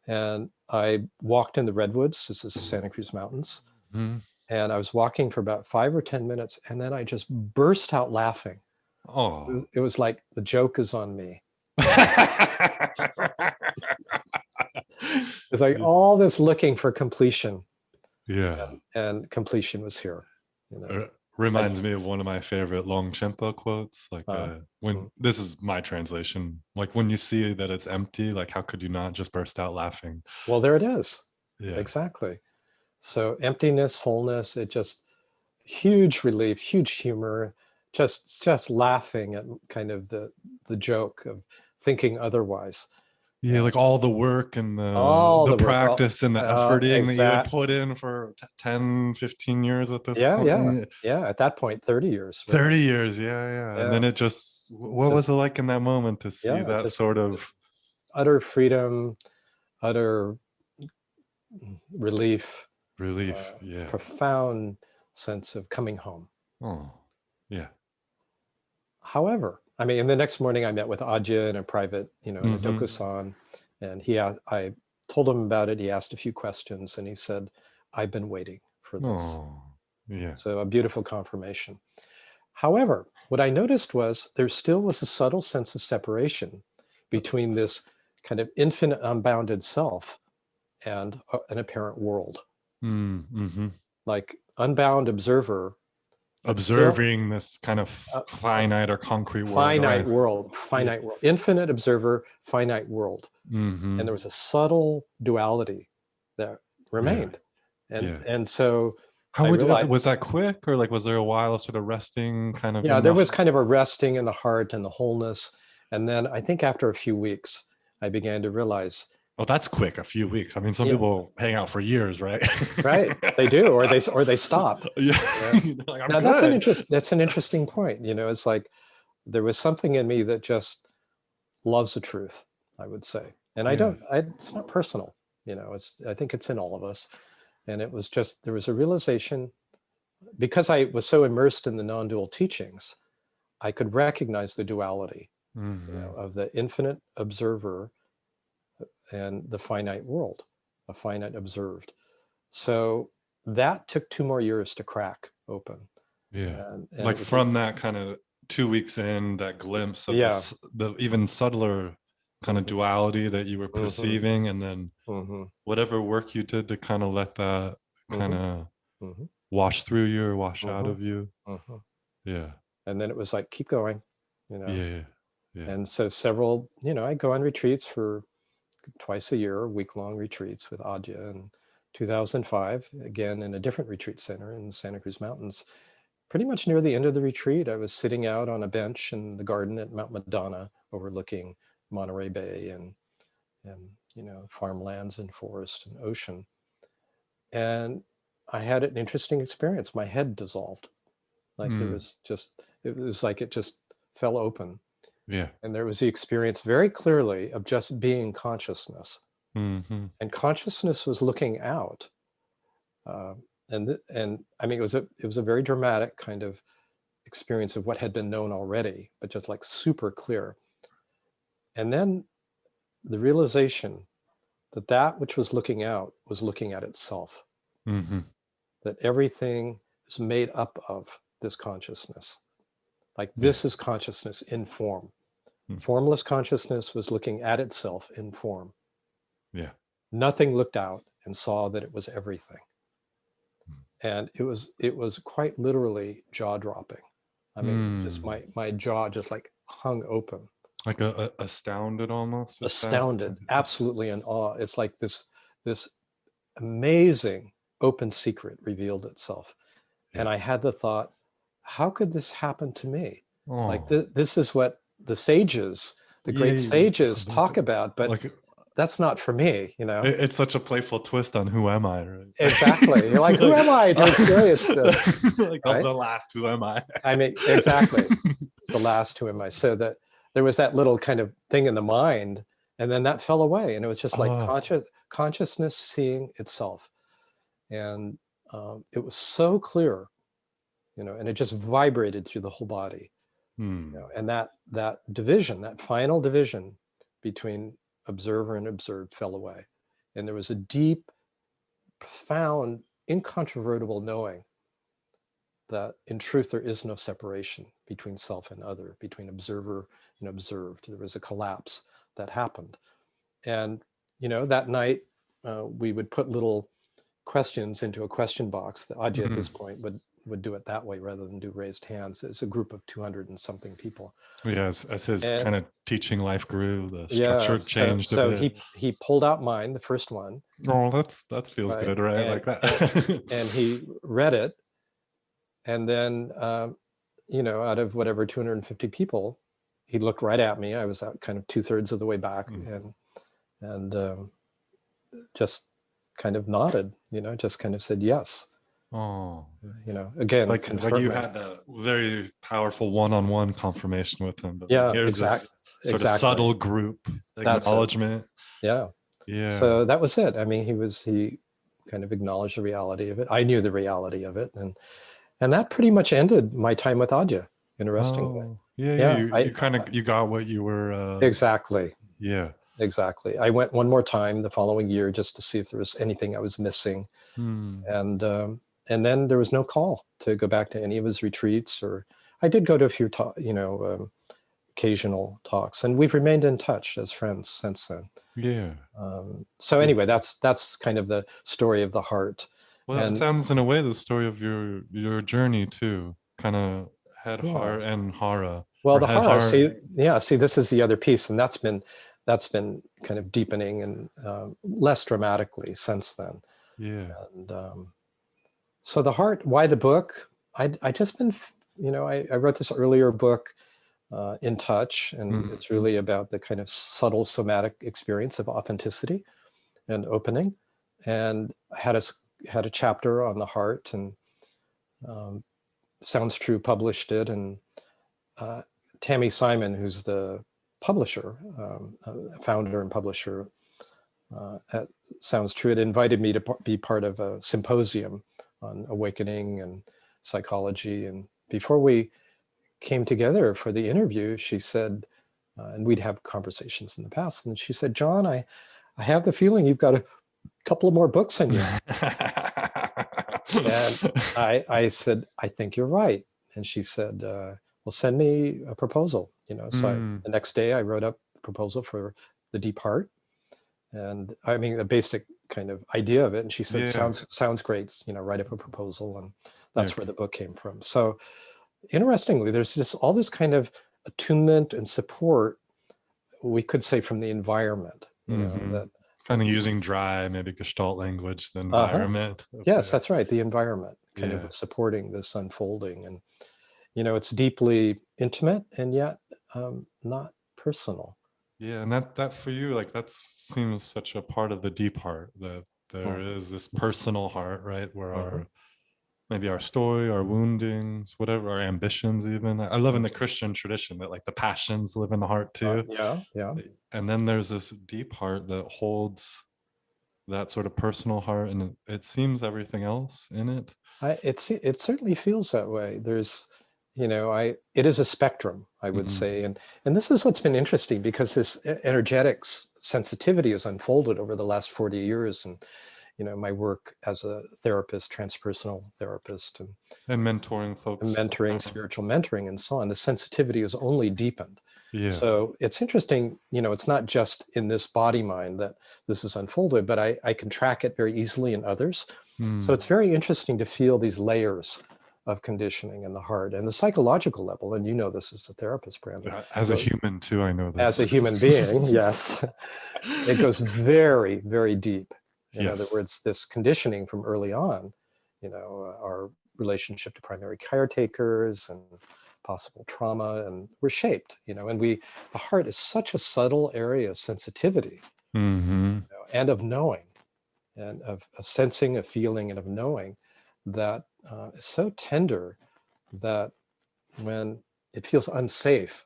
S2: and I walked in the redwoods. This is the Santa Cruz Mountains.
S1: Mhm.
S2: And I was walking for about 5 or 10 minutes and then I just burst out laughing.
S1: Oh.
S2: It was like the joke is on me. It's like all this looking for completion,
S1: Yeah.
S2: and completion was here, you know. I,
S1: Reminds me of one of my favorite Longchenpa quotes. Like, when
S2: mm.
S1: this is my translation, like when you see that it's empty, like how could you not just burst out laughing?
S2: Well, there it is.
S1: Yeah.
S2: Exactly. So emptiness, wholeness, it just huge relief, huge humor, just laughing at kind of the joke of thinking otherwise.
S1: Yeah,
S2: And
S1: like all the work and
S2: all
S1: the
S2: the work, all,
S1: practice and the efforting that you had
S2: exact.
S1: put in for 10, 15 years at this
S2: Yeah, yeah,
S1: point.
S2: yeah. At that point, 30 years, really.
S1: 30 years, yeah, yeah. And
S2: Yeah,
S1: then it just, what was
S2: just
S1: it like in that moment to see
S2: yeah,
S1: that sort
S2: just
S1: of
S2: utter freedom, utter relief,
S1: relief? Yeah.
S2: profound sense of coming home.
S1: Oh, yeah.
S2: However, I mean, and the next morning I met with Ajya in a private, you know, in a
S1: Mm-hmm.
S2: dokusan, and I told him about it. He asked a few questions and he said, I've been waiting for this.
S1: Oh, yeah.
S2: So a beautiful confirmation. However, what I noticed was there still was a subtle sense of separation between this kind of infinite unbounded self and an apparent world.
S1: Mm-hmm.
S2: Like unbound observer, but still
S1: Observing this kind of finite or concrete world,
S2: finite
S1: or
S2: world, finite world, infinite observer, finite world.
S1: mm-hmm.
S2: And there was a subtle duality that remained. And so
S1: How
S2: I
S1: would
S2: realized,
S1: was that quick, or like was there a while of sort of resting kind of
S2: yeah,
S1: in
S2: there
S1: the
S2: was kind of a resting in the heart and the wholeness. And then I think after a few weeks, I began to realize,
S1: Oh, that's quick, a few weeks. I mean, some
S2: yeah,
S1: people hang out for years, right?
S2: right. They do, or they stop.
S1: Yeah.
S2: Yeah.
S1: Like, I'm
S2: Now
S1: good.
S2: that's an interesting point. It's like there was something in me that just loves the truth, I would say. And
S1: Yeah.
S2: it's not personal, I think it's in all of us. And it was just, there was a realization, because I was so immersed in the non-dual teachings, I could recognize the duality,
S1: Mm-hmm.
S2: of the infinite observer and the finite world, a finite observed. So that took 2 more years to crack open.
S1: Yeah.
S2: And
S1: Like
S2: it was,
S1: from that kind of 2 weeks in, that glimpse of
S2: yeah.
S1: the even subtler kind of
S2: Mm-hmm.
S1: duality that you were
S2: Mm-hmm.
S1: perceiving, and then
S2: Mm-hmm.
S1: whatever work you did to kind of let that kind
S2: Mm-hmm.
S1: of
S2: Mm-hmm.
S1: wash through you or wash out
S2: Mm-hmm.
S1: of you.
S2: Mm-hmm.
S1: Yeah.
S2: And then it was like, keep going,
S1: Yeah. Yeah.
S2: And so several, I go on retreats for twice a year, week-long retreats with Adya. In 2005, again, in a different retreat center in the Santa Cruz Mountains. Pretty much near the end of the retreat, I was sitting out on a bench in the garden at Mount Madonna, overlooking Monterey Bay and farmlands and forest and ocean. And I had an interesting experience. My head dissolved. Like there
S1: Mm.
S2: was just, it was like it just fell open.
S1: Yeah.
S2: And there was the experience very clearly of just being consciousness.
S1: Mm-hmm.
S2: And consciousness was looking out. And I mean, it was a very dramatic kind of experience of what had been known already, but just like super clear. And then the realization that that which was looking out was looking at itself,
S1: Mm-hmm.
S2: that everything is made up of this consciousness. Like
S1: Yeah.
S2: this is consciousness in form.
S1: Mm.
S2: Formless consciousness was looking at itself in form.
S1: Yeah.
S2: Nothing looked out and saw that it was everything. And it was quite literally jaw-dropping. I mean, just my jaw just like hung open.
S1: Like astounded almost.
S2: Astounded, absolutely in awe. It's like this amazing open secret revealed itself.
S1: Yeah.
S2: And I had the thought, how could this happen to me?
S1: Oh.
S2: Like this is what the sages, the great sages talk about, but like, that's not for me,
S1: It's such a playful twist on who am I, right?
S2: Exactly. You're like, who am I to experience this?
S1: Like
S2: right?
S1: the last who am I?
S2: I mean, exactly. The last who am I? So that there was that little kind of thing in the mind, and then that fell away. And it was just like consciousness seeing itself. And it was so clear, and it just vibrated through the whole body. And that division, that final division between observer and observed fell away. And there was a deep, profound, incontrovertible knowing that in truth there is no separation between self and other, between observer and observed. There was a collapse that happened. And that night we would put little questions into a question box. The Ajahn at this point would do it that way rather than do raised hands. It's a group of 200 and something people.
S1: Yes, as his kind of teaching life grew, the structure changed
S2: so
S1: a bit.
S2: he pulled out mine, the first one.
S1: Oh, that feels good, right?
S2: And,
S1: like that.
S2: and he read it. And then, out of whatever 250 people, he looked right at me. I was out kind of 2/3 of the way back, and just kind of nodded, just kind of said yes.
S1: Oh,
S2: again,
S1: like you had a very powerful one-on-one confirmation with him. But here's this sort of subtle group acknowledgement.
S2: Yeah. So that was it. I mean, he kind of acknowledged the reality of it. I knew the reality of it, and that pretty much ended my time with Ajahn, interestingly.
S1: You got what you were
S2: exactly.
S1: Yeah.
S2: Exactly. I went one more time the following year just to see if there was anything I was missing. And then there was no call to go back to any of his retreats, or I did go to a few occasional talks, and we've remained in touch as friends since then.
S1: Yeah.
S2: So
S1: Yeah.
S2: anyway, that's kind of the story of the heart.
S1: Well, it
S2: And
S1: sounds in a way the story of your journey too, kind of head,
S2: yeah,
S1: heart, and hara,
S2: well,
S1: or
S2: the
S1: head,
S2: hara,
S1: heart.
S2: see, this is the other piece, and that's been kind of deepening and less dramatically since then.
S1: Yeah.
S2: And so the heart, why the book? I just been, I wrote this earlier book, In Touch, and it's
S1: Mhm.
S2: really about the kind of subtle somatic experience of authenticity and opening. And I had a chapter on the heart, and um, Sounds True published it, and uh, Tammy Simon, who's the publisher, founder and publisher at Sounds True, had invited me to be part of a symposium on awakening and psychology. And before we came together for the interview, she said, and we'd have conversations in the past, and she said, John, I have the feeling you've got a couple of more books in you. And I said, I think you're right. And she said, well, send me a proposal. So
S1: Mm,
S2: the next day I wrote up a proposal for the Deep Heart. And I mean, the basic kind of idea of it. And she said,
S1: yeah.
S2: sounds great, write up a proposal. And
S1: Yeah.
S2: that's where the book came from. So interestingly, there's just all this kind of attunement and support, we could say, from the environment,
S1: Hmm.
S2: that,
S1: Kind of using dry, maybe Gestalt language, the
S2: uh-huh.
S1: environment.
S2: Yes,
S1: Yeah.
S2: that's right. The environment kind of
S1: Yeah.
S2: supporting this unfolding. And it's deeply intimate and yet not personal.
S1: Yeah. And that for you, like that seems such a part of the deep heart, that there
S2: Mhm,
S1: is this personal heart, right? Where
S2: mhm,
S1: our maybe our story, our woundings, whatever, our ambitions, even. I love in the
S2: mhm.
S1: Christian tradition that like the passions live in the heart too.
S2: Yeah, yeah.
S1: And then there's this deep heart that holds that sort of personal heart, and it seems everything else in it.
S2: It certainly feels that way. There's, it is a spectrum, I would
S1: Mm,
S2: say, and this is what's been interesting, because this energetics sensitivity has unfolded over the last 40 years, and my work as a therapist, transpersonal therapist, and
S1: and mentoring folks.
S2: mentoring, spiritual mentoring, and so on. The sensitivity has only deepened.
S1: Yeah.
S2: So it's interesting, it's not just in this body mind that this is unfolded, but I can track it very easily in others. So it's
S1: Mm.
S2: very interesting to feel these layers of conditioning in the heart and the psychological level. And this as a therapist, Brandon,
S1: As a human too, I know
S2: as
S1: this.
S2: a human being, yes, it goes very, very deep. In other
S1: Yes.
S2: words, this conditioning from early on, our relationship to primary caretakers and possible trauma, and we're shaped, and the heart is such a subtle area of sensitivity,
S1: Hmm.
S2: and of knowing, and of sensing, of feeling, and of knowing, that is so tender that when it feels unsafe,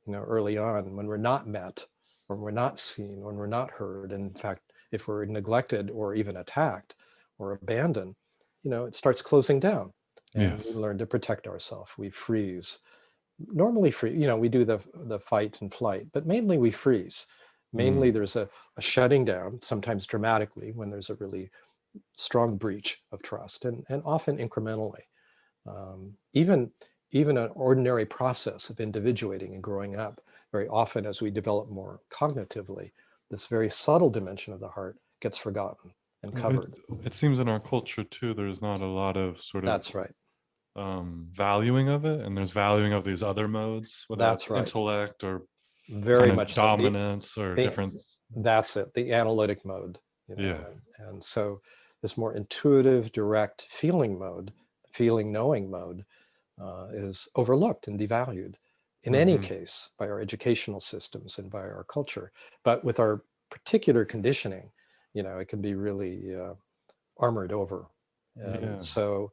S2: early on, when we're not met, when we're not seen, when we're not heard, and in fact, if we're neglected or even attacked or abandoned, it starts closing down, and we
S1: Yes.
S2: learn to protect ourselves. We freeze. Normally free, we do the fight and flight, but mainly we freeze. Mainly
S1: Mm.
S2: there's a shutting down, sometimes dramatically, when there's a really strong breach of trust, and often incrementally. Even an ordinary process of individuating and growing up, very often as we develop more cognitively, this very subtle dimension of the heart gets forgotten and
S1: Well,
S2: covered.
S1: it seems in our culture too, there's not a lot of sort of
S2: That's right.
S1: valuing of it, and there's valuing of these other modes, whether that's
S2: That's right.
S1: intellect or
S2: Very
S1: kind of
S2: much so.
S1: dominance or
S2: The
S1: different.
S2: that's it. The analytic mode,
S1: Yeah.
S2: and so this more intuitive, direct feeling mode, feeling knowing mode, is overlooked and devalued in any
S1: Hmm.
S2: case by our educational systems and by our culture. But with our particular conditioning, it can be really armored over. And
S1: Yeah.
S2: so,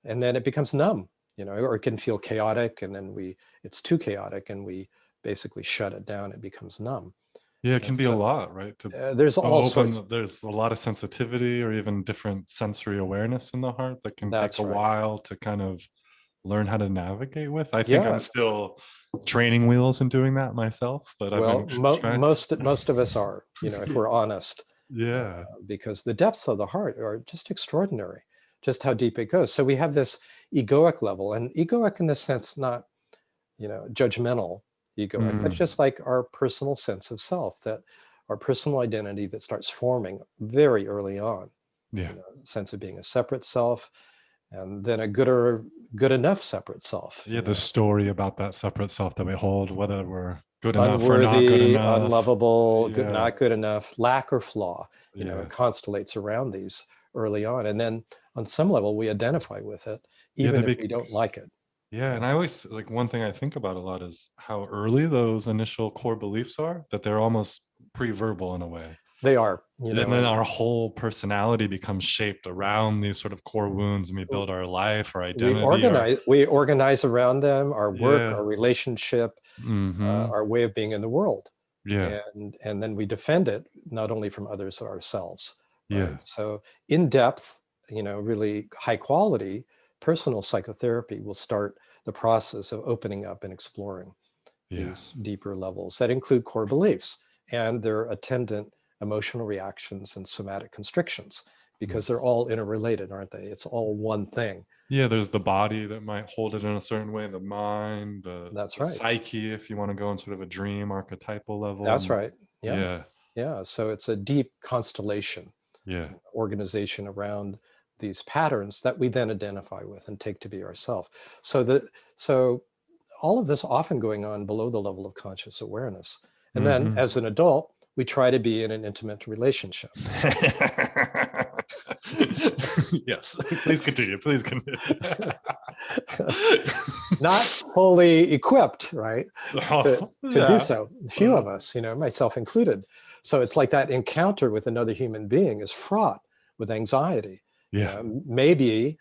S2: and then it becomes numb, or it can feel chaotic, and then it's too chaotic, and we basically shut it down. It becomes numb.
S1: Yeah, it
S2: And
S1: can be a
S2: so
S1: lot, right? To
S2: there's all sorts.
S1: open, there's a lot of sensitivity or even different sensory awareness in the heart that can take a
S2: That's right.
S1: while to kind of learn how to navigate with. I think I'm
S2: Yeah.
S1: still training wheels and doing that myself, but I've
S2: Well,
S1: been trying.
S2: most of us are, if we're honest,
S1: Yeah.
S2: because the depths of the heart are just extraordinary. just how deep it goes. So we have this egoic level, and egoic in the sense, not, judgmental egoic, but
S1: Mm.
S2: just like our personal sense of self, that our personal identity that starts forming very early on,
S1: Yeah.
S2: sense of being a separate self, and then a good enough separate self,
S1: Yeah, the story about that separate self that we hold, whether we're good enough or not good
S2: unworthy,
S1: enough.
S2: unlovable, good,
S1: Yeah.
S2: not good enough, lack or flaw, it
S1: Yeah.
S2: constellates around these early on. And then on some level, we identify with it,
S1: Yeah, they
S2: even if we don't like it.
S1: yeah, and I always like one thing I think about a lot is how early those initial core beliefs are, that they're almost pre-verbal in a way.
S2: They are,
S1: And then
S2: and
S1: our whole personality becomes shaped around these sort of core wounds, and we build our life, our identity, our
S2: we organize around them, our work,
S1: yeah.
S2: our relationship,
S1: Mm-hmm.
S2: our way of being in the world.
S1: Yeah.
S2: And then we defend it, not only from others, but ourselves, right?
S1: Yeah.
S2: So in depth, really high quality personal psychotherapy will start the process of opening up and exploring
S1: Yeah.
S2: these deeper levels that include core beliefs and their attendant emotional reactions and somatic constrictions, because they're all interrelated, aren't they? It's all one thing.
S1: Yeah, there's the body that might hold it in a certain way, the mind,
S2: That's
S1: the
S2: right.
S1: psyche, if you want to go on sort of a dream archetypal level.
S2: That's
S1: And
S2: right. Yeah.
S1: yeah.
S2: Yeah. So it's a deep constellation
S1: Yeah.
S2: organization around these patterns that we then identify with and take to be ourself. So all of this often going on below the level of conscious awareness. And then
S1: Mm-hmm.
S2: as an adult, we try to be in an intimate relationship.
S1: Yes, please continue. Please continue.
S2: Not fully equipped, right? To do
S1: Yeah.
S2: so. Few of us, myself included. So it's like that encounter with another human being is fraught with anxiety.
S1: Yeah.
S2: Maybe,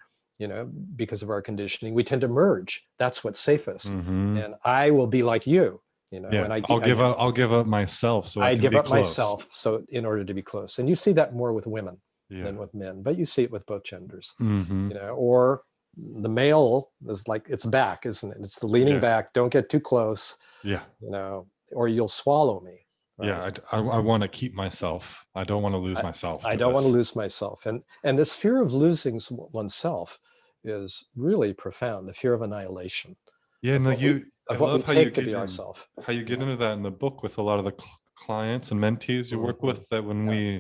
S2: because of our conditioning, we tend to merge. That's what's safest.
S1: Mm-hmm.
S2: And I will be like you,
S1: Yeah.
S2: and
S1: I'll give up myself so I
S2: I
S1: can
S2: give
S1: be
S2: up
S1: close.
S2: myself. So in order to be close. And you see that more with women
S1: Yeah.
S2: than with men, but you see it with both genders,
S1: Mm-hmm.
S2: or the male is like, it's back, isn't it? It's the leaning
S1: Yeah.
S2: back. Don't get too close,
S1: Yeah.
S2: or you'll swallow me. Right?
S1: Yeah. I want to keep myself. I don't want to lose myself
S2: I
S1: to
S2: don't want to
S1: this.
S2: lose myself. And this fear of losing oneself is really profound. The fear of annihilation,
S1: Yeah,
S2: of
S1: no,
S2: what we
S1: I
S2: of what we
S1: love how you
S2: take to be
S1: get in,
S2: ourself.
S1: how you get
S2: Yeah.
S1: into that in the book with a lot of the clients and mentees you work
S2: Mhm.
S1: with, that
S2: Yeah.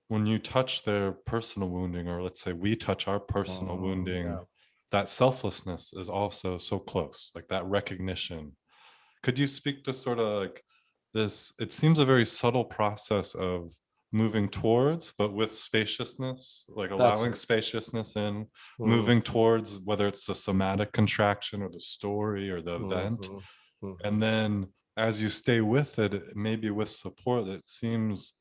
S1: when you touch their personal wounding, or let's say we touch our personal wounding,
S2: Yeah.
S1: that selflessness is also so close, like that recognition. Could you speak to sort of like this? It seems a very subtle process of moving towards, but with spaciousness, like
S2: That's
S1: allowing
S2: it.
S1: spaciousness in,
S2: Mhm.
S1: moving towards whether it's the somatic contraction or the story or the event.
S2: Mhm. Mhm.
S1: And then as you stay with it, maybe with support, it seems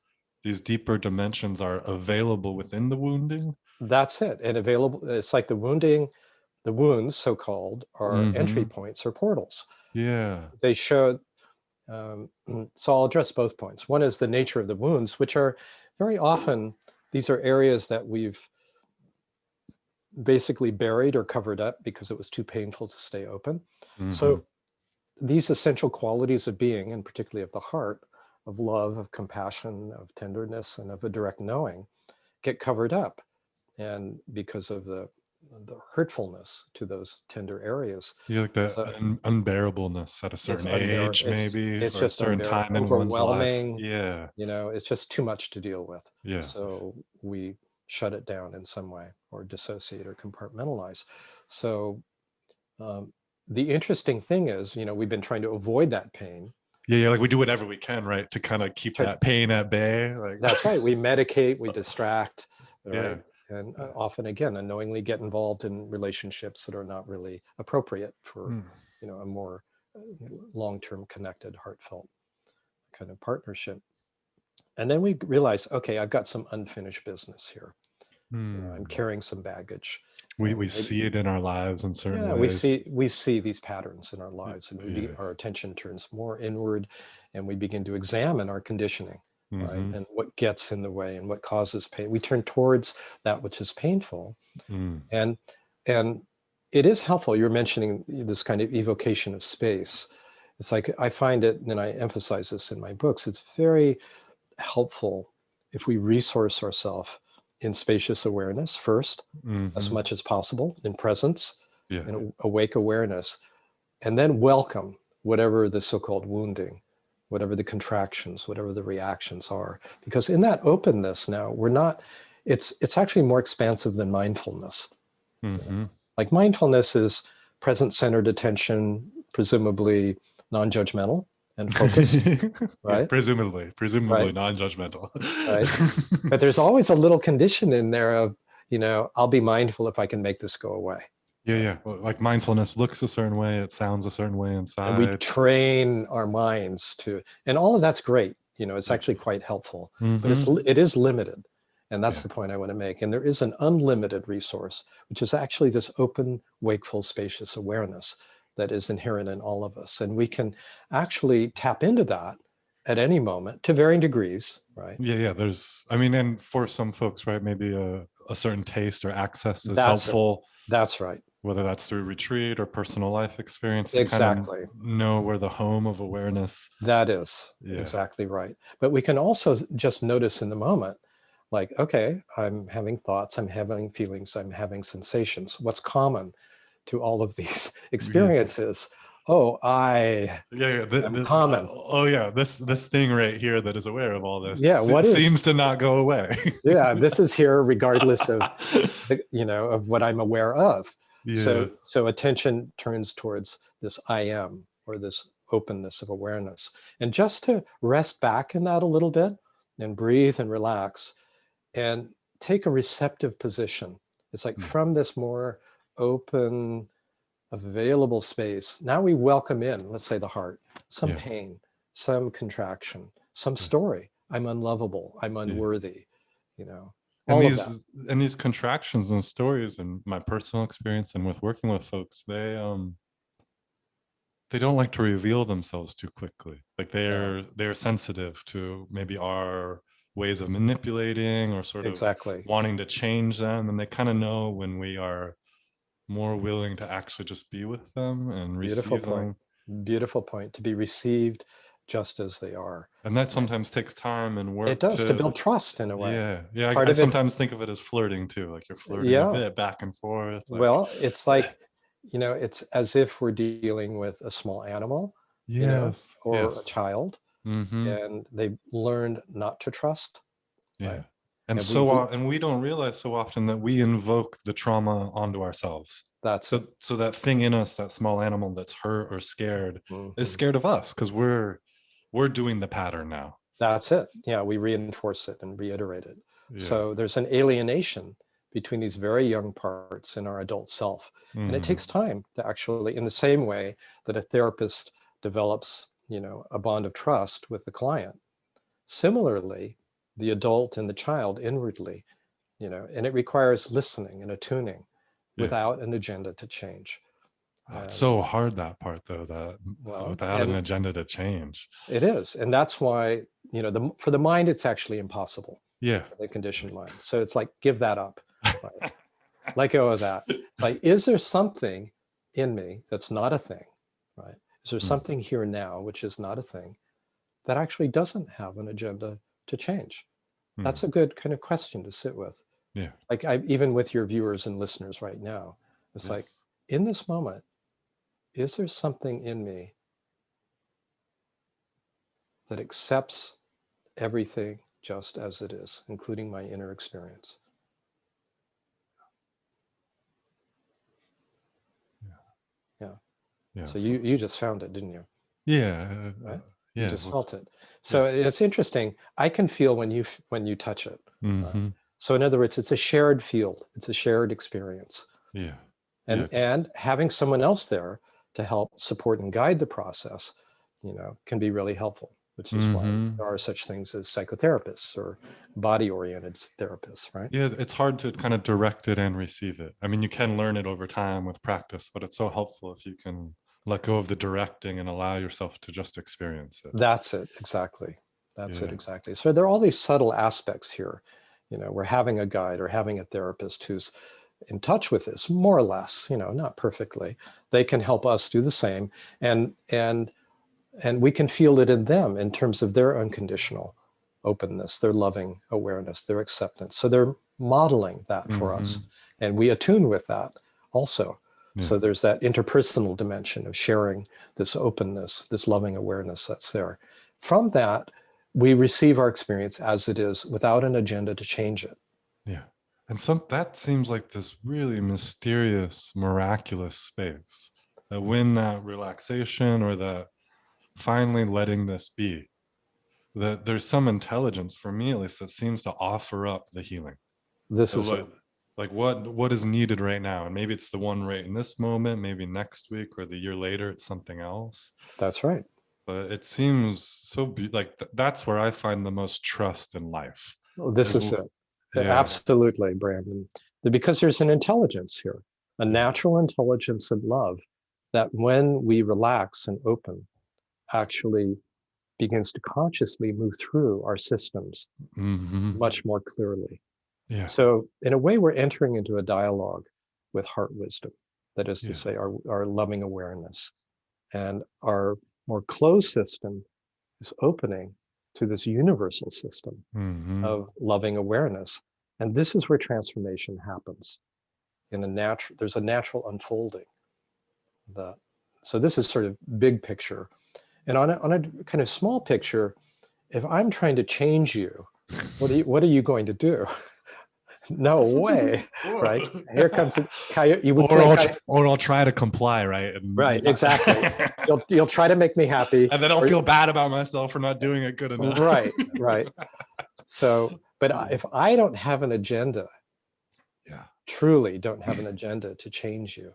S1: these deeper dimensions are available within the wounding.
S2: That's it. And available. It's like the wounds, so-called, are entry
S1: Mm-hmm.
S2: points or portals.
S1: Yeah.
S2: They show. So I'll address both points. One is the nature of the wounds, which are very often, these are areas that we've basically buried or covered up because it was too painful to stay open.
S1: Mm-hmm.
S2: So these essential qualities of being, and particularly of the heart, of love, of compassion, of tenderness, and of a direct knowing, get covered up. And because of the hurtfulness to those tender areas.
S1: Yeah, like the
S2: So
S1: unbearableness at a
S2: it's
S1: certain age,
S2: unbearable.
S1: maybe,
S2: It's
S1: or a
S2: just
S1: certain
S2: unbearable,
S1: time in one's life.
S2: overwhelming.
S1: Yeah.
S2: It's just too much to deal with.
S1: Yeah.
S2: So we shut it down in some way, or dissociate or compartmentalize. So um, the interesting thing is, we've been trying to avoid that pain.
S1: Yeah, yeah, like we do whatever we can, right, to kind of keep that pain at bay. Like
S2: That's right. We medicate, we distract,
S1: yeah.
S2: right? And often, again, unknowingly get involved in relationships that are not really appropriate for,
S1: Mm.
S2: a more long-term connected, heartfelt kind of partnership. And then we realize, okay, I've got some unfinished business here. I'm
S1: Mm.
S2: carrying some baggage.
S1: We
S2: And
S1: see it in our lives in certain
S2: yeah,
S1: ways.
S2: we see these patterns in our lives, and
S1: Yeah.
S2: our attention turns more inward, and we begin to examine our conditioning, right?
S1: Mm-hmm.
S2: And what gets in the way and what causes pain. We turn towards that which is painful,
S1: Mm.
S2: and and it is helpful. You're mentioning this kind of evocation of space. It's like, I find it, and I emphasize this in my books, it's very helpful if we resource ourselves in spacious awareness first, as
S1: Mm-hmm.
S2: much as possible, in presence,
S1: Yeah.
S2: in awake awareness, and then welcome whatever the so-called wounding, whatever the contractions, whatever the reactions are. Because in that openness now, we're not, it's actually more expansive than mindfulness.
S1: Mm-hmm.
S2: Like mindfulness is present-centered attention, presumably non-judgmental and focused,
S1: Yeah,
S2: right?
S1: presumably
S2: Right,
S1: non-judgmental.
S2: right. But there's always a little condition in there of, I'll be mindful if I can make this go away.
S1: Yeah, yeah. Well, like mindfulness looks a certain way, it sounds a certain way
S2: And we
S1: inside.
S2: train our minds to, and all of that's great. It's
S1: Yeah.
S2: actually quite helpful, but
S1: Mm-hmm.
S2: it is limited. And that's
S1: Yeah.
S2: the point I want to make. And there is an unlimited resource, which is actually this open, wakeful, spacious awareness that is inherent in all of us. And we can actually tap into that at any moment to varying degrees, right?
S1: Yeah, yeah. I mean, and for some folks, right, maybe a certain taste or access is
S2: That's it.
S1: helpful,
S2: That's right.
S1: whether that's through retreat or personal life experience, to kind of
S2: Exactly.
S1: know where the home of awareness.
S2: That is
S1: Yeah.
S2: exactly right. But we can also just notice in the moment, like, okay, I'm having thoughts, I'm having feelings, I'm having sensations. What's common to all of these
S1: Yeah.
S2: experiences? Oh, I
S1: Yeah, yeah.
S2: am common.
S1: Oh, yeah. This thing right here that is aware of all this
S2: Yeah, what is,
S1: seems to not go away.
S2: yeah, this is here regardless of, of what I'm aware of.
S1: Yeah.
S2: So attention turns towards this I am, or this openness of awareness. And just to rest back in that a little bit and breathe and relax and take a receptive position. It's like
S1: Yeah.
S2: from this more open, available space, now we welcome in, let's say the heart, some
S1: Yeah.
S2: pain, some contraction, some
S1: Yeah.
S2: story. I'm unlovable, I'm
S1: Yeah.
S2: unworthy,
S1: And
S2: all of that.
S1: these contractions and stories, and my personal experience and with working with folks, they don't like to reveal themselves too quickly. Like
S2: No,
S1: they're sensitive to maybe our ways of manipulating or sort of
S2: exactly.
S1: wanting to change them, and they kind of know when we are more willing to actually just be with them and
S2: Beautiful
S1: receive
S2: point.
S1: them.
S2: Beautiful point. To be received just as they are.
S1: And that
S2: And
S1: sometimes takes time and
S2: it
S1: work
S2: does, to
S1: to.
S2: build trust in a way.
S1: Yeah, yeah.
S2: Part
S1: I
S2: of it,
S1: sometimes think of it as flirting too, like you're flirting a
S2: yeah.
S1: bit back and forth, like.
S2: Well, it's like, it's as if we're dealing with a small animal,
S1: Yes,
S2: or a
S1: yes.
S2: child,
S1: Mm-hmm.
S2: and they've learned not to trust,
S1: Yeah.
S2: right?
S1: And
S2: And we
S1: and we don't realize so often that we invoke the trauma onto ourselves.
S2: that's it.
S1: So that thing in us, that small animal that's hurt or scared, is
S2: Mhm.
S1: scared of us because we're doing the pattern now.
S2: That's it. Yeah, we reinforce it and reiterate it.
S1: Yeah.
S2: So there's an alienation between these very young parts in our adult self. And it
S1: Mm-hmm.
S2: takes time to actually, in the same way that a therapist develops, a bond of trust with the client. Similarly, the adult and the child inwardly, and it requires listening and attuning
S1: Yeah.
S2: without an agenda to change.
S1: Oh, it's
S2: And
S1: so hard, that part though, that
S2: well,
S1: without an
S2: and
S1: agenda to change.
S2: it is. And that's why, for the mind, it's actually impossible,
S1: Yeah.
S2: for the conditioned mind. So it's like, give that up, right? Let go of that. It's like, is there something in me that's not a thing, right? Is there
S1: Mm,
S2: something here now, which is not a thing, that actually doesn't have an agenda to change?
S1: mm,
S2: That's a good kind of question to sit with.
S1: yeah.
S2: Like, even with your viewers and listeners right now, it's like,
S1: Yes.
S2: in this moment, is there something in me that accepts everything just as it is, including my inner experience?
S1: Yeah.
S2: Yeah.
S1: Yeah.
S2: So you just found it, didn't you?
S1: Yeah.
S2: Right? You
S1: Yeah.
S2: just
S1: Well,
S2: felt it. So
S1: yeah.
S2: it's interesting. I can feel when you touch it. Right?
S1: Mm-hmm.
S2: So in other words, it's a shared field. It's a shared experience.
S1: Yeah.
S2: And
S1: Yeah.
S2: having someone else there to help support and guide the process, can be really helpful, which is why
S1: Mm-hmm.
S2: there are such things as psychotherapists or body-oriented therapists, right?
S1: Yeah, it's hard to kind of direct it and receive it. I mean, you can learn it over time with practice, but it's so helpful if you can let go of the directing and allow yourself to just experience it.
S2: That's it, exactly. That's it,
S1: Yeah.
S2: exactly. So there are all these subtle aspects here. We're having a guide or having a therapist who's in touch with this, more or less, not perfectly. They can help us do the same, and we can feel it in them in terms of their unconditional openness, their loving awareness, their acceptance. So they're modeling that for
S1: Mm-hmm.
S2: us. And we attune with that also.
S1: Yeah.
S2: So there's that interpersonal dimension of sharing this openness, this loving awareness that's there. From that, we receive our experience as it is without an agenda to change it.
S1: Yeah. And that seems like this really mysterious, miraculous space. That when that relaxation or that finally letting this be, that there's some intelligence, for me at least, that seems to offer up the healing.
S2: This
S1: So
S2: is it.
S1: like what is needed right now? And maybe it's the one right in this moment, maybe next week or the year later, it's something else.
S2: That's right.
S1: But it seems so like that's where I find the most trust in life.
S2: This
S1: Is
S2: is it.
S1: yeah.
S2: Absolutely, Brandon. Because there's an intelligence here, a
S1: Yeah.
S2: natural intelligence of love that when we relax and open, actually begins to consciously move through our systems
S1: Mm-hmm.
S2: much more clearly.
S1: Yeah.
S2: So in a way, we're entering into a dialogue with heart wisdom. That is to
S1: Yeah.
S2: say, our loving awareness. And our more closed system is opening to this universal system
S1: Mm-hmm.
S2: of loving awareness. And this is where transformation happens. There's a natural unfolding. So this is sort of big picture. And on a kind of small picture, if I'm trying to change you, what are you going to do? No way, right? Here comes the coyote. You would play coyote.
S1: Or I'll try to comply, right?
S2: Right, exactly. You'll try to make me happy,
S1: and then I'll feel bad about myself for not doing it good enough.
S2: Right, right. So, but if I don't have an agenda,
S1: Yeah,
S2: truly don't have an agenda to change you,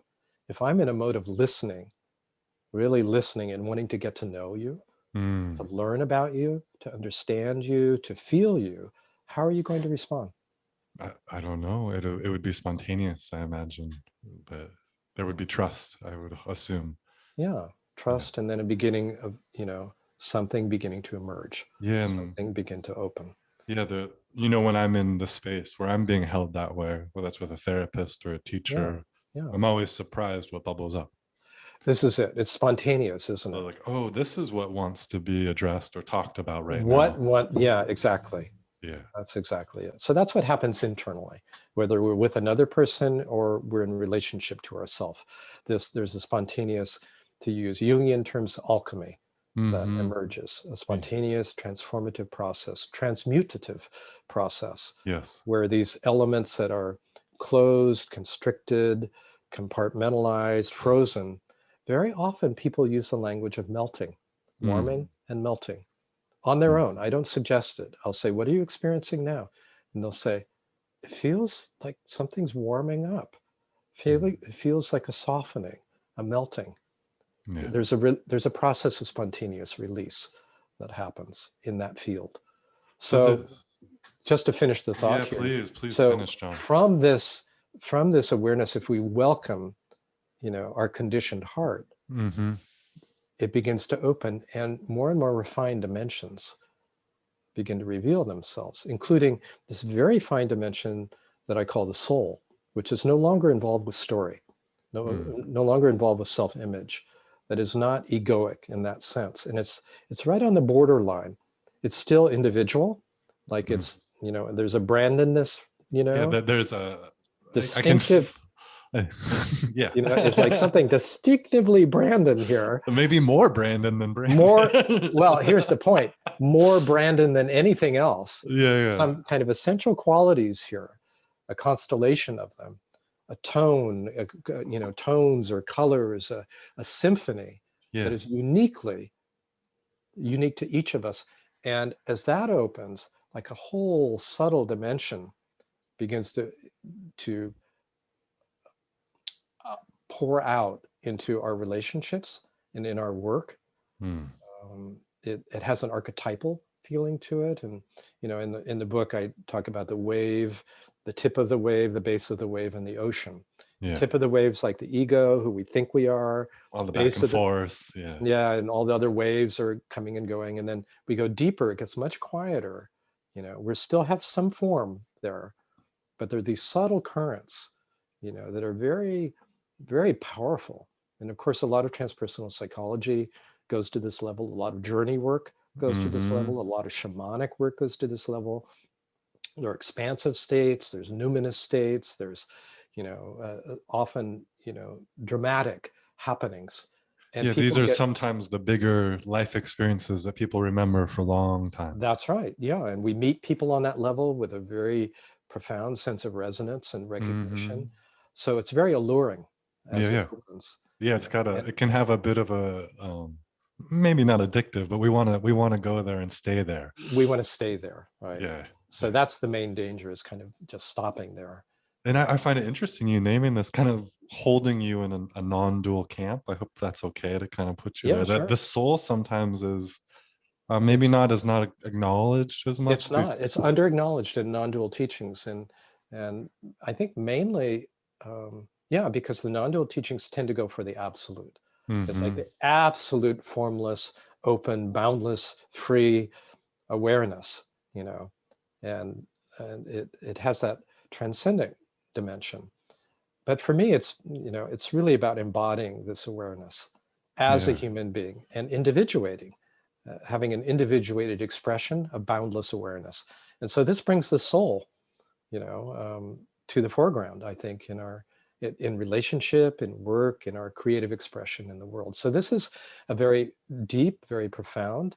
S2: if I'm in a mode of listening, really listening and wanting to get to know you, to learn about you, to understand you, to feel you, how are you going to respond?
S1: I don't know. It would be spontaneous, I imagine, but there would be trust, I would assume.
S2: Yeah, trust, and then a beginning of, something beginning to emerge,
S1: Yeah, and
S2: something begin to open.
S1: yeah, when I'm in the space where I'm being held that way, whether that's with a therapist or a
S2: Yeah,
S1: teacher,
S2: yeah.
S1: I'm always surprised what bubbles up.
S2: This is it. It's spontaneous, isn't
S1: So
S2: it?
S1: like, oh, this is what wants to be addressed or talked about right now.
S2: Yeah, exactly.
S1: Yeah.
S2: That's exactly it. So that's what happens internally, whether we're with another person or we're in relationship to ourselves. There's a spontaneous, to use Jungian terms, alchemy that
S1: Mm-hmm.
S2: emerges, a spontaneous transformative process, transmutative process,
S1: Yes.
S2: where these elements that are closed, constricted, compartmentalized, frozen, very often people use the language of melting, warming and melting on their own. I don't suggest it. I'll say, what are you experiencing now? And they'll say, it feels like something's warming up. It feels like a softening, a melting.
S1: Yeah.
S2: There's a process of spontaneous release that happens in that field.
S1: So
S2: So just to finish the thought here.
S1: Please
S2: So
S1: finish, John.
S2: from this awareness, if we welcome, our conditioned heart,
S1: Mm-hmm.
S2: it begins to open and more refined dimensions begin to reveal themselves, including this very fine dimension that I call the soul, which is no longer involved with story, no longer involved with self-image, that is not egoic in that sense. And it's right on the borderline. It's still individual, like it's, there's a Brandonness,
S1: Yeah, there's a
S2: distinctive,
S1: yeah.
S2: it's like something distinctively Brandon here.
S1: Maybe more Brandon than Brandon.
S2: Well, here's the point. More Brandon than anything else.
S1: Yeah.
S2: Some kind of essential qualities here, a constellation of them, a tone, tones or colors, a symphony that is unique to each of us. And as that opens, like a whole subtle dimension begins to pour out into our relationships and in our work. It has an archetypal feeling to it, and in the book I talk about the wave, the tip of the wave, the base of the wave, and the ocean. The tip of the wave's like the ego, who we think we are.
S1: All the
S2: base
S1: back and forth.
S2: Yeah, and all the other waves are coming and going, and then we go deeper. It gets much quieter. We still have some form there, but there are these subtle currents, that are very, very powerful. And of course, a lot of transpersonal psychology goes to this level, a lot of journey work goes to this
S1: Mm-hmm.
S2: level. A lot of shamanic work goes to this level. There are expansive states, there's numinous states, there's, often, dramatic happenings. And
S1: Yeah, these
S2: people
S1: are
S2: get,
S1: sometimes the bigger life experiences that people remember for a long time.
S2: that's right. Yeah. And we meet people on that level with a very profound sense of resonance and
S1: Mm-hmm.
S2: recognition. So it's very alluring
S1: Yeah,
S2: as it
S1: yeah.
S2: opens.
S1: Yeah,
S2: You know, and
S1: it can have a bit of a maybe not addictive, but we want to go there and stay there.
S2: we want to stay there, right?
S1: Yeah.
S2: So
S1: Yeah.
S2: that's the main danger, is kind of just stopping there.
S1: And I find it interesting you naming this, kind of holding you in a non-dual camp. I hope that's okay to kind of put you
S2: Yeah,
S1: there. That
S2: sure.
S1: the soul sometimes is maybe
S2: It's
S1: not as not acknowledged as much.
S2: it's not. It's under acknowledged in non-dual teachings, and I think mainly, yeah, because the non-dual teachings tend to go for the absolute. It's like
S1: Mm-hmm.
S2: the absolute formless, open, boundless, free awareness, and it has that transcendent dimension. But for me, it's really about embodying this awareness as a
S1: Yeah.
S2: human being and individuating, having an individuated expression of boundless awareness. And so this brings the soul, to the foreground, I think, in relationship, in work, in our creative expression in the world. So this is a very deep, very profound,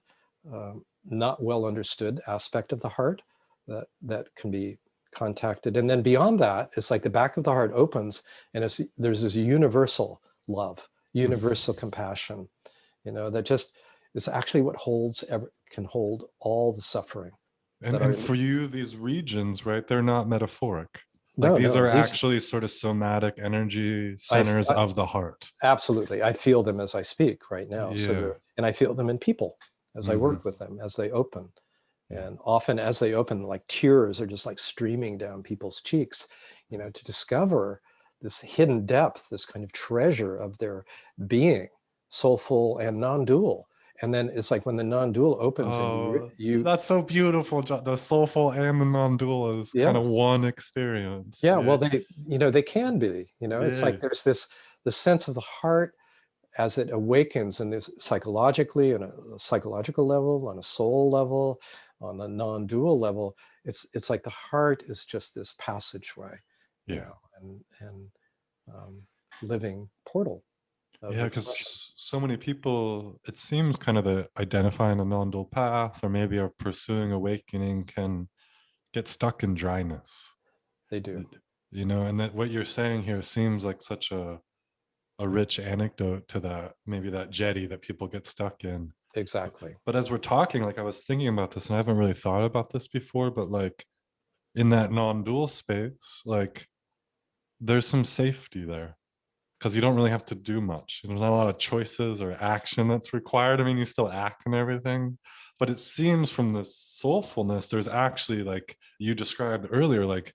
S2: not well understood aspect of the heart that can be contacted. And then beyond that, it's like the back of the heart opens, and there's this universal love, universal compassion, that just is actually what can hold all the suffering that are
S1: And for you, these regions, right, they're not metaphoric. Like
S2: no,
S1: these
S2: no,
S1: are
S2: these
S1: actually sort of somatic energy
S2: I,
S1: centers
S2: I
S1: of the heart.
S2: absolutely, I feel them as I speak right now. So
S1: Yeah.
S2: and I feel them in people as I
S1: Mm-hmm.
S2: work with them, as they open.
S1: Yeah.
S2: And often as they open, like tears are just like streaming down people's cheeks, to discover this hidden depth, this kind of treasure of their being, soulful and non-dual. And then it's like when the non-dual opens and
S1: Oh,
S2: you
S1: that's so beautiful. The soulful and the non-dual is kind
S2: yeah,
S1: of one experience.
S2: yeah,
S1: Yeah.
S2: well, they can be, it's
S1: Yeah.
S2: like there's the sense of the heart as it awakens, and this psychologically, on a psychological level, on a soul level, on the non-dual level, it's like the heart is just this passageway,
S1: Yeah.
S2: and um, living portal of
S1: Yeah,
S2: expression.
S1: because so many people, it seems kind of the identifying a non-dual path or maybe are pursuing awakening can get stuck in dryness.
S2: They do.
S1: It- and that what you're saying here seems like such a rich anecdote to that, maybe that jetty that people get stuck in. But,
S2: Exactly.
S1: but as we're talking, like I was thinking about this and I haven't really thought about this before, but like in that non-dual space, like there's some safety there because you don't really have to do much. There's not a lot of choices or action that's required. I mean, you still act and everything, but it seems from the soulfulness, there's actually, like you described earlier, like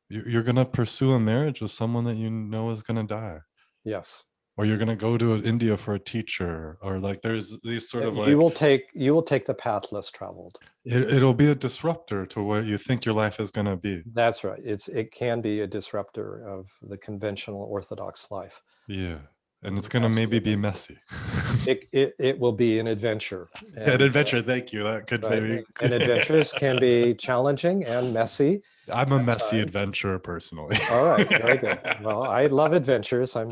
S1: you're going to pursue a marriage with someone that you know is going to die,
S2: Yes.
S1: or you're going to go to India for a teacher, or like there's these sort
S2: Yeah,
S1: of
S2: you
S1: like
S2: will take the path less traveled.
S1: it'll be a disruptor to what you think your life is going to be.
S2: That's right. It can be a disruptor of the conventional orthodox life.
S1: Yeah. And it's going to maybe be
S2: Absolutely.
S1: messy.
S2: It will be an adventure,
S1: An
S2: and
S1: adventure. Thank you. That could
S2: right,
S1: maybe.
S2: and adventures can be challenging and messy
S1: I'm a
S2: at
S1: messy
S2: times.
S1: adventurer personally.
S2: All right, very good. Well, I love adventures. I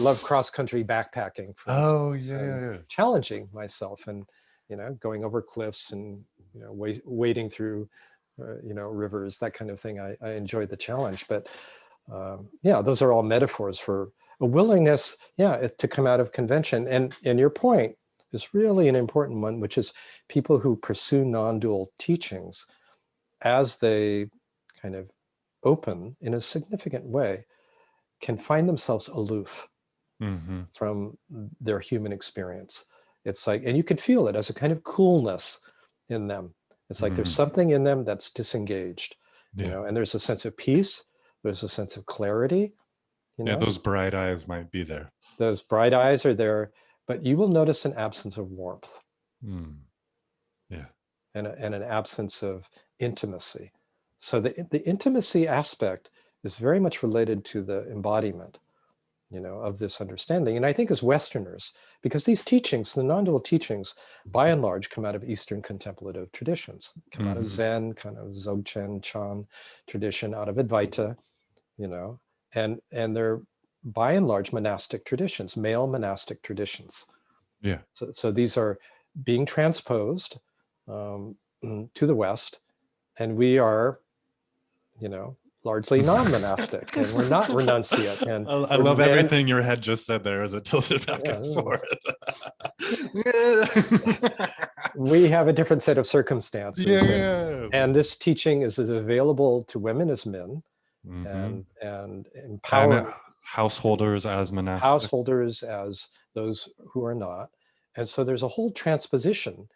S2: love cross-country backpacking, for
S1: Oh
S2: instance,
S1: yeah,
S2: and
S1: yeah, yeah.
S2: challenging myself, and going over cliffs, and wading through rivers, that kind of thing. I enjoy the challenge, but yeah, those are all metaphors for a willingness, yeah, to come out of convention. And your point is really an important one, which is people who pursue non-dual teachings, as they kind of open in a significant way, can find themselves aloof
S1: Mm-hmm.
S2: from their human experience. It's like, and you can feel it as a kind of coolness in them. It's like there's
S1: Mm-hmm.
S2: something in them that's disengaged,
S1: Yeah.
S2: and there's a sense of peace, there's a sense of clarity, you
S1: Yeah,
S2: know,
S1: those bright eyes might be there.
S2: those bright eyes are there, but you will notice an absence of warmth,
S1: Mm. Yeah.
S2: and an absence of intimacy. So the intimacy aspect is very much related to the embodiment. of this understanding. And I think as Westerners, because these teachings, the non-dual teachings, by and large, come out of Eastern contemplative traditions, come out of Zen, kind of Dzogchen, Chan tradition, out of Advaita, and they're by and large monastic traditions, male monastic traditions.
S1: Yeah.
S2: So these are being transposed to the West, and we are, largely non-monastic, and we're not renunciate. And
S1: I love everything your head just said there as it tilted back and forth.
S2: We have a different set of circumstances.
S1: Yeah.
S2: And this teaching is as available to women as men, and empowering
S1: householders as monastics.
S2: Householders as those who are not. And so there's a whole transposition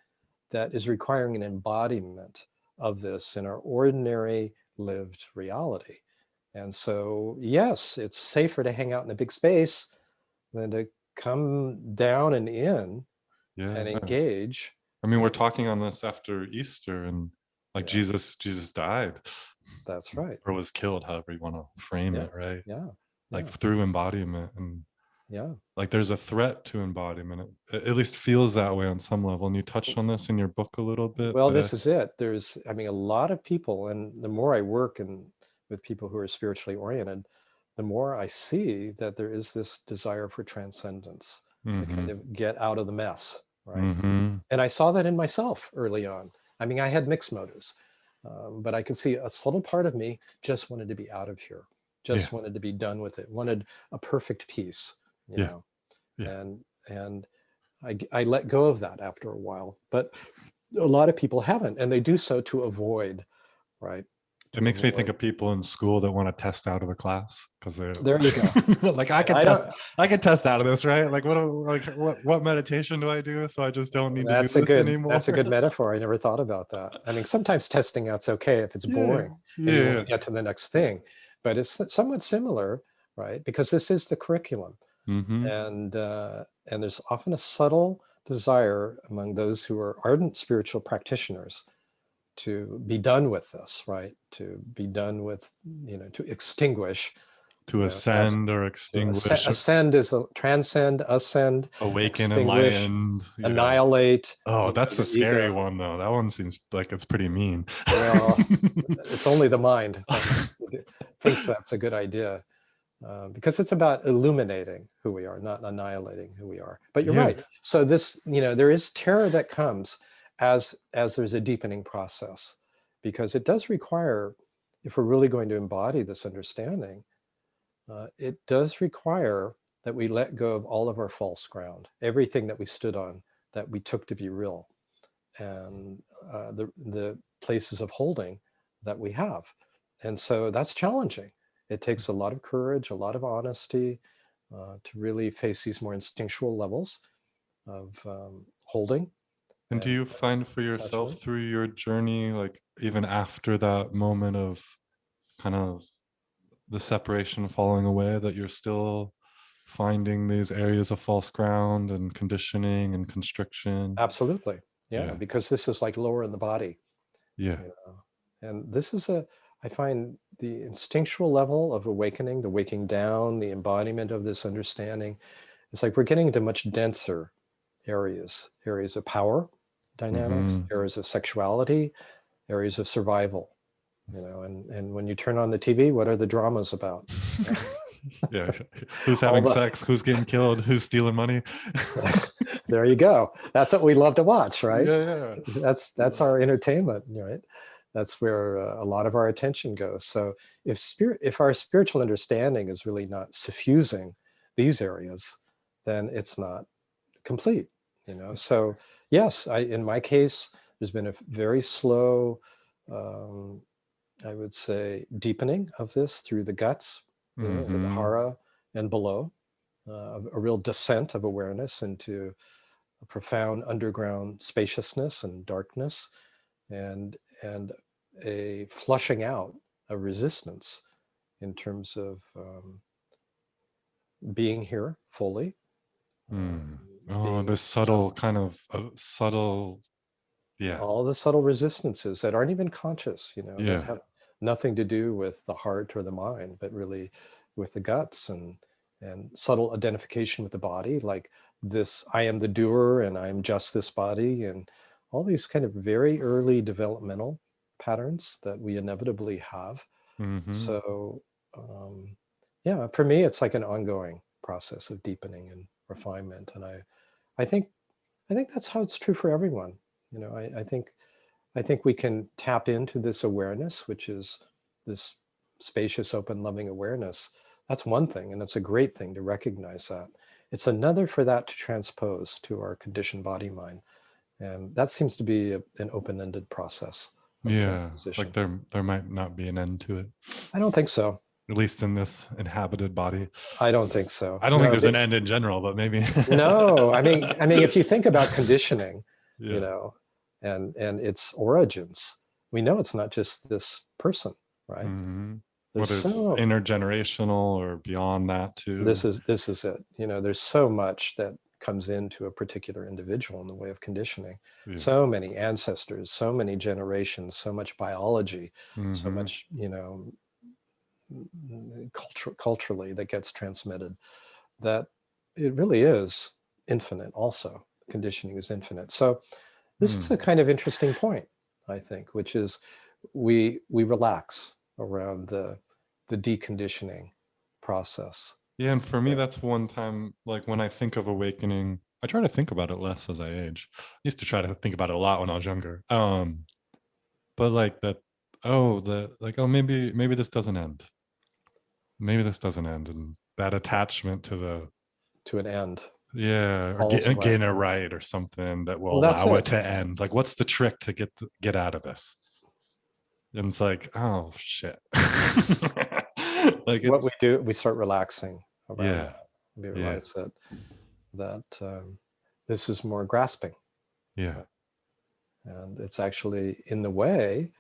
S2: that is requiring an embodiment of this in our ordinary lived reality. And so, yes, it's safer to hang out in a big space than to come down and in and engage.
S1: I mean, we're talking on this after Easter, and like Jesus died.
S2: That's right.
S1: Or was killed, however you want to frame it, right?
S2: Yeah.
S1: Like through embodiment. And
S2: yeah,
S1: like there's a threat to embodiment. It at least feels that way on some level. And you touched on this in your book a little bit.
S2: Well, this is it. There's, I mean, a lot of people, and the more I work with people who are spiritually oriented, the more I see that there is this desire for transcendence, to kind of get out of the mess, right? And I saw that in myself early on. I mean, I had mixed motives, but I could see a subtle part of me just wanted to be out of here, just wanted to be done with it, wanted a perfect peace, you know, and I let go of that after a while, but a lot of people haven't, and they do so to avoid, right?
S1: It makes me think of people in school that want to test out of the class because they're
S2: there you go.
S1: Like I can test out of this, right? Like what meditation do I do? So I just don't need to do this anymore.
S2: That's a good metaphor. I never thought about that. I mean, sometimes testing out's okay if it's boring and you want to get to the next thing, but it's somewhat similar, right? Because this is the curriculum, and there's often a subtle desire among those who are ardent spiritual practitioners to be done with this, right? To be done with, to extinguish.
S1: To ascend or extinguish.
S2: Ascend is transcend, ascend,
S1: awaken, enlightened,
S2: annihilate.
S1: Oh, that's a scary one, though. That one seems like it's pretty mean.
S2: Well, it's only the mind that thinks that's a good idea, because it's about illuminating who we are, not annihilating who we are. But you're right. So this, there is terror that comes as there's a deepening process, because it does require, if we're really going to embody this understanding, it does require that we let go of all of our false ground, everything that we stood on, that we took to be real, and the places of holding that we have. And so that's challenging. It takes a lot of courage, a lot of honesty, to really face these more instinctual levels of holding.
S1: And do you find for yourself through your journey, like even after that moment of kind of the separation falling away, that you're still finding these areas of false ground and conditioning and constriction?
S2: Absolutely. Yeah. Because this is like lower in the body. And this is I find the instinctual level of awakening, the waking down, the embodiment of this understanding. It's like we're getting into much denser areas of power dynamics, areas of sexuality, areas of survival, and when you turn on the TV, what are the dramas about?
S1: Who's having sex, who's getting killed, who's stealing money?
S2: There you go. That's what we love to watch, right? That's our entertainment, right? That's where a lot of our attention goes. So if our spiritual understanding is really not suffusing these areas, then it's not complete. So yes, in my case, there's been a very slow, I would say, deepening of this through the guts, the Vihara and below, a real descent of awareness into a profound underground spaciousness and darkness, and a flushing out of resistance in terms of being here fully.
S1: This subtle kind of
S2: all the subtle resistances that aren't even conscious, that have nothing to do with the heart or the mind, but really with the guts and and subtle identification with the body, like this, I am the doer and I'm just this body, and all these kind of very early developmental patterns that we inevitably have.
S1: Mm-hmm.
S2: So yeah, for me, it's like an ongoing process of deepening and refinement. And I think that's how it's true for everyone. You know, I think we can tap into this awareness, which is this spacious, open, loving awareness. That's one thing, and it's a great thing to recognize that. It's another for that to transpose to our conditioned body mind. And that seems to be an open-ended process of
S1: Yeah, like
S2: transposition.
S1: there might not be an end to it,
S2: I don't think so.
S1: at least in this inhabited body.
S2: I don't think so.
S1: I don't think
S2: No,
S1: there's an end in general, but maybe.
S2: no. I mean, if you think about conditioning, you
S1: Yeah.
S2: know, and its origins, we know it's not just this person, right?
S1: Mm-hmm.
S2: There's
S1: Whether it's
S2: so
S1: intergenerational or beyond that too.
S2: this is it. You know, there's so much that comes into a particular individual in the way of conditioning.
S1: Yeah.
S2: So many ancestors, so many generations, so much biology, so
S1: Mm-hmm.
S2: much, you know, culturally that gets transmitted, that it really is infinite. Also, conditioning is infinite. So this is a kind of interesting point, I think, which is we relax around the deconditioning process.
S1: Yeah, and for me,
S2: Yeah.
S1: that's one time, like when I think of awakening, I try to think about it less as I age. I used to try to think about it a lot when I was younger. But like that, oh, oh, maybe this doesn't end. Maybe this doesn't end. And that attachment to the,
S2: To an end.
S1: yeah, or
S2: All's right.
S1: getting it right or something that
S2: Well,
S1: will
S2: that's
S1: allow it
S2: it.
S1: to end. Like, what's the trick to get out of this? And it's like, oh shit. Like
S2: What we
S1: it's,
S2: do, we start relaxing around
S1: yeah,
S2: that. We
S1: yeah,
S2: realize that this is more grasping,
S1: yeah.
S2: right? And it's actually in the way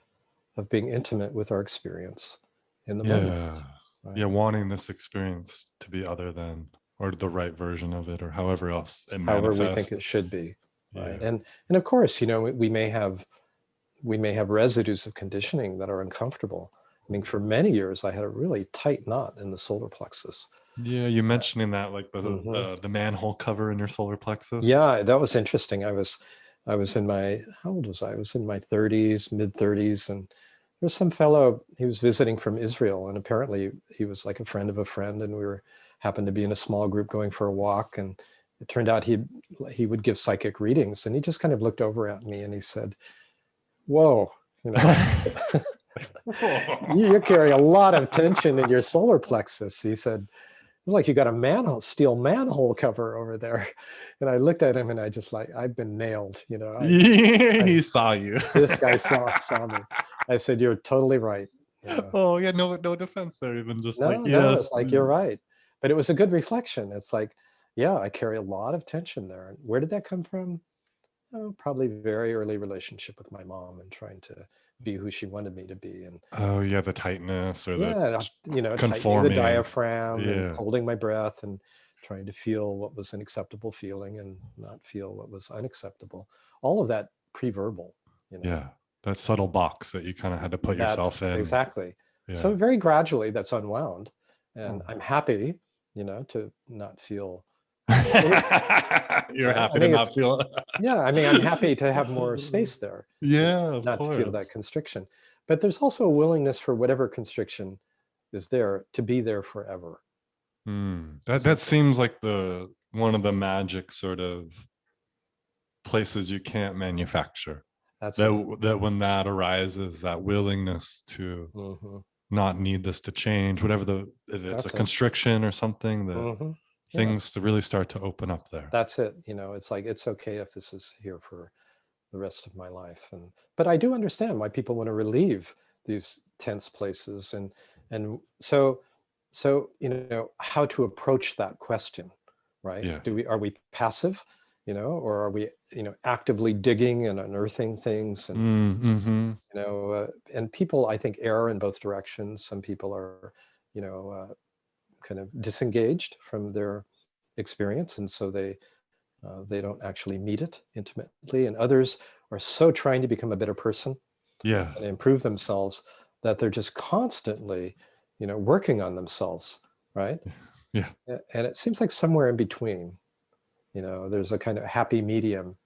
S2: of being intimate with our experience in the moment,
S1: Yeah.
S2: right?
S1: Yeah. Wanting this experience to be other than, or the right version of it, or however else it
S2: However we think
S1: manifests.
S2: it should be, right?
S1: Yeah.
S2: And of course, you know, we may have residues of conditioning that are uncomfortable. I mean, for many years, I had a really tight knot in the solar plexus.
S1: Yeah. You mentioning that, like
S2: Mhm.
S1: the manhole cover in your solar plexus.
S2: Yeah, that was interesting. I was in my, how old was I? I was in my 30s, mid 30s, and there was some fellow, he was visiting from Israel, and apparently he was like a friend of a friend, and we were happened to be in a small group going for a walk, and it turned out he would give psychic readings, and he just kind of looked over at me and he said, "Whoa, you know, you carry a lot of tension in your solar plexus." He said, "It's like you got a steel manhole cover over there." And I looked at him and I just like, I've been nailed, you know.
S1: He
S2: I
S1: saw you.
S2: this guy saw me. I said, "You're totally right." You know,
S1: Oh yeah, no defense there, even just like,
S2: no,
S1: yes.
S2: it's like you're right. But it was a good reflection. It's like, yeah, I carry a lot of tension there. And where did that come from? Oh, probably very early relationship with my mom and trying to be who she wanted me to be. And
S1: Oh yeah, the tightness or the
S2: yeah, you know, tightening the
S1: conforming.
S2: diaphragm and
S1: Yeah.
S2: holding my breath and trying to feel what was an acceptable feeling and not feel what was unacceptable. All of that pre-verbal, you know.
S1: Yeah. That subtle box that you kind of had to put
S2: That's
S1: yourself in.
S2: exactly. So
S1: Yeah.
S2: very gradually that's unwound. And
S1: Oh.
S2: I'm happy, you know, to not feel,
S1: You're
S2: right? I
S1: happy to
S2: think
S1: not
S2: it's,
S1: feel.
S2: yeah, I mean, I'm happy to have more space there, you know,
S1: Yeah, of
S2: not to feel that
S1: course.
S2: constriction. But there's also a willingness for whatever constriction is there to be there forever.
S1: That
S2: So
S1: seems like the one of the magic sort of places you can't manufacture.
S2: that's it.
S1: That when that arises, that willingness to
S2: Hmm.
S1: not need this to change, whatever if it's a
S2: That's it.
S1: constriction or something, that
S2: Hmm. Yeah,
S1: things to really start to open up there.
S2: that's it. You know, it's like, it's okay if this is here for the rest of my life. And but I do understand why people want to relieve these tense places. And so you know, how to approach that question, right?
S1: Yeah.
S2: Are we passive, you know, or are we, you know, actively digging and unearthing things? And
S1: Mm-hmm.
S2: you know, and people, I think, err in both directions. Some people are, you know, kind of disengaged from their experience, and so they don't actually meet it intimately. And others are so trying to become a better person
S1: Yeah.
S2: and improve themselves that they're just constantly, you know, working on themselves, right?
S1: Yeah.
S2: And it seems like somewhere in between, there's a kind of happy medium.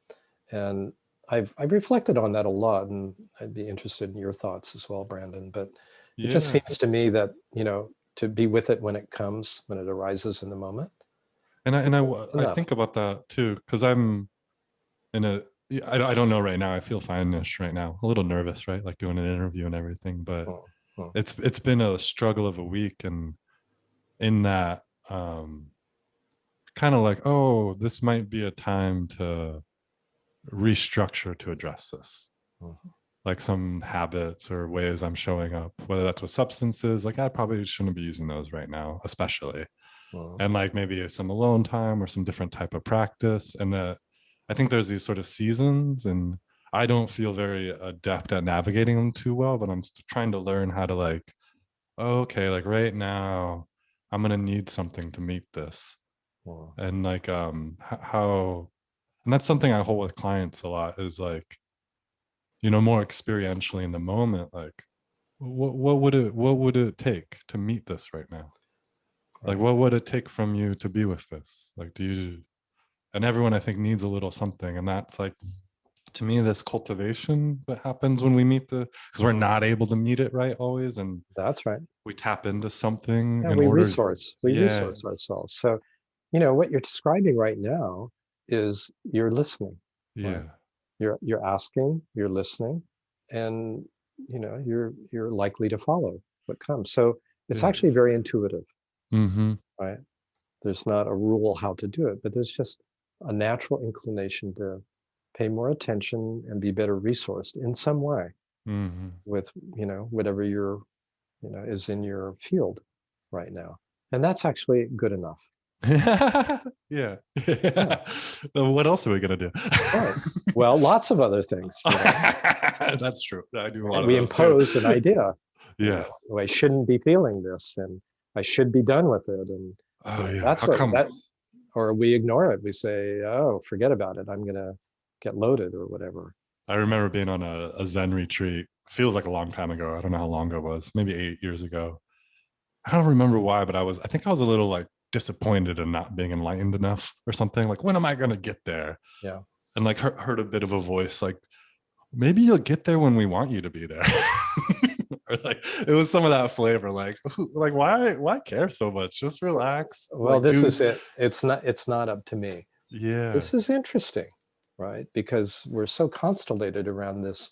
S2: And I've reflected on that a lot, and I'd be interested in your thoughts as well, Brandon. But it just
S1: Yeah.
S2: seems to me that, to be with it when it comes, when it arises in the moment, it's
S1: I
S2: enough.
S1: think about that too, because I'm in a, I don't know right now. I feel fine-ish right now. A little nervous, right? Like doing an interview and everything, but
S2: Mm, mm,
S1: it's been a struggle of a week, and in that, kind of like, oh, this might be a time to restructure to address this,
S2: mm,
S1: like some habits or ways I'm showing up, whether that's with substances. Like I probably shouldn't be using those right now, especially,
S2: mm.
S1: and like maybe some alone time or some different type of practice. And that I think there's these sort of seasons, and I don't feel very adept at navigating them too well, but I'm trying to learn how to like, okay, like right now I'm gonna need something to meet this.
S2: Mm.
S1: And like how, and that's something I hold with clients a lot, is like, more experientially in the moment, like what would it take to meet this right now? Like
S2: Right.
S1: what would it take from you to be with this? Like do you, and everyone I think needs a little something, and that's like, to me, this cultivation that happens when we meet the, because we're
S2: Mm.
S1: not able to meet it right always, and
S2: That's right.
S1: we tap into something
S2: Yeah,
S1: in
S2: we
S1: order. Yeah.
S2: resource ourselves. So, what you're describing right now is you're listening, right?
S1: Yeah.
S2: You're asking, you're listening, and you're likely to follow what comes. So it's
S1: Yeah.
S2: actually very intuitive,
S1: Mm-hmm.
S2: right? There's not a rule how to do it, but there's just a natural inclination to pay more attention and be better resourced in some way
S1: Mm-hmm.
S2: with, whatever is in your field right now. And that's actually good enough.
S1: Yeah.
S2: Yeah,
S1: What else are we gonna do?
S2: right. Well, lots of other things,
S1: That's true. I do a lot
S2: right?
S1: of
S2: We
S1: those too.
S2: impose an idea,
S1: Yeah.
S2: "Oh, I shouldn't be feeling this, and I should be done with it. And,
S1: Oh yeah.
S2: that's
S1: How
S2: what
S1: come?
S2: that, or we ignore it. We say, oh, forget about it. I'm going to get loaded or whatever.
S1: I remember being on a Zen retreat. Feels like a long time ago. I don't know how long it was. Maybe 8 years ago. I don't remember why, but I think I was a little like disappointed in not being enlightened enough or something. Like, when am I gonna get there?
S2: Yeah.
S1: And like heard a bit of a voice like, maybe you'll get there when we want you to be there. Or like it was some of that flavor. Like, why care so much? Just relax.
S2: Well,
S1: Like,
S2: this
S1: do.
S2: is it. It's not up to me.
S1: Yeah.
S2: This is interesting, right? Because we're so constellated around this,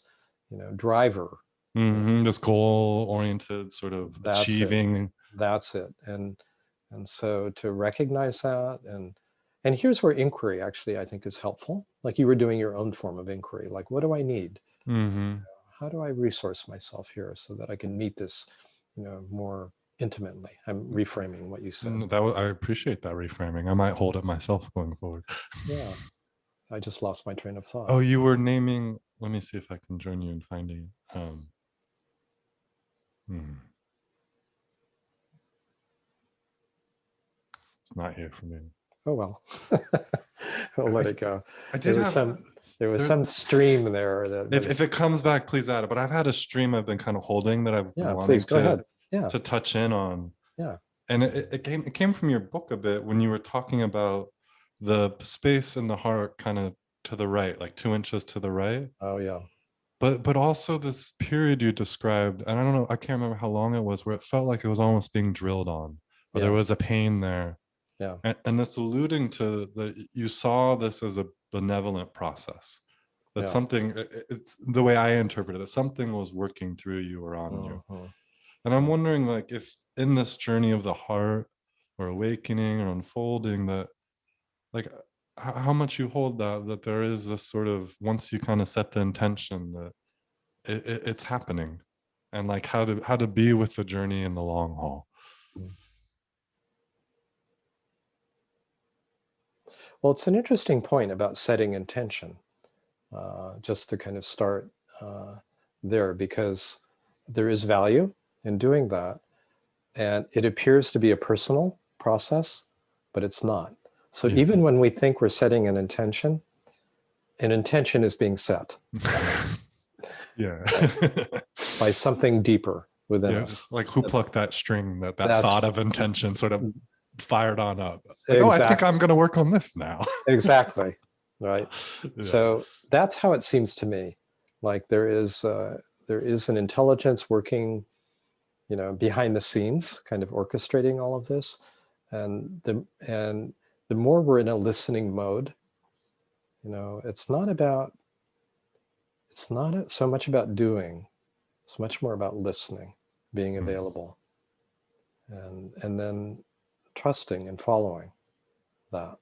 S2: driver.
S1: This goal oriented sort of
S2: That's it.
S1: achieving.
S2: That's it. And so to recognize that, and here's where inquiry actually I think is helpful. Like you were doing your own form of inquiry. Like, what do I need?
S1: Hmm.
S2: How do I resource myself here so that I can meet this, more intimately? I'm reframing what you said.
S1: I appreciate that reframing. I might hold it myself going forward.
S2: Yeah. I just lost my train of thought.
S1: Oh, you were naming. Let me see if I can join you in finding it. Hmm, it's not here for me.
S2: Oh well. I'll let it go.
S1: I
S2: There
S1: did
S2: was
S1: have.
S2: some there was
S1: There's,
S2: some stream there that
S1: if
S2: was,
S1: it comes back, please add it. But I've had a stream I've been kind of holding that I've been
S2: yeah,
S1: wanting
S2: please go ahead. Yeah.
S1: to touch in on,
S2: Yeah.
S1: and it came from your book a bit when you were talking about the space in the heart, kind of to the right, like 2 inches to the right.
S2: Oh yeah.
S1: But also this period you described, and I don't know, I can't remember how long it was, where it felt like it was almost being drilled on, or there
S2: Yeah.
S1: was a pain there.
S2: Yeah.
S1: And this alluding to that you saw this as a benevolent process. That
S2: Yeah.
S1: something, it's the way I interpret it, something was working through you or on you.
S2: Mhm.
S1: And I'm wondering, like, if in this journey of the heart or awakening or unfolding, that like how much you hold that there is this sort of, once you kind of set the intention that it's happening, and like how to be with the journey in the long haul.
S2: Mm. Well, it's an interesting point about setting intention, just to kind of start there, because there is value in doing that. And it appears to be a personal process, but it's not. So
S1: Yeah.
S2: even when we think we're setting an intention is being set,
S1: Yeah.
S2: right, by something deeper within
S1: Yeah.
S2: us.
S1: Like who plucked that string, that
S2: That's
S1: thought of intention sort of fired on up. Like, oh, I think
S2: Exactly.
S1: I'm going to work on this now.
S2: Exactly. Right.
S1: Yeah.
S2: So that's how it seems to me. Like there is an intelligence working, behind the scenes, kind of orchestrating all of this. And the more we're in a listening mode, it's not so much about doing. It's much more about listening, being available, and then trusting and following that.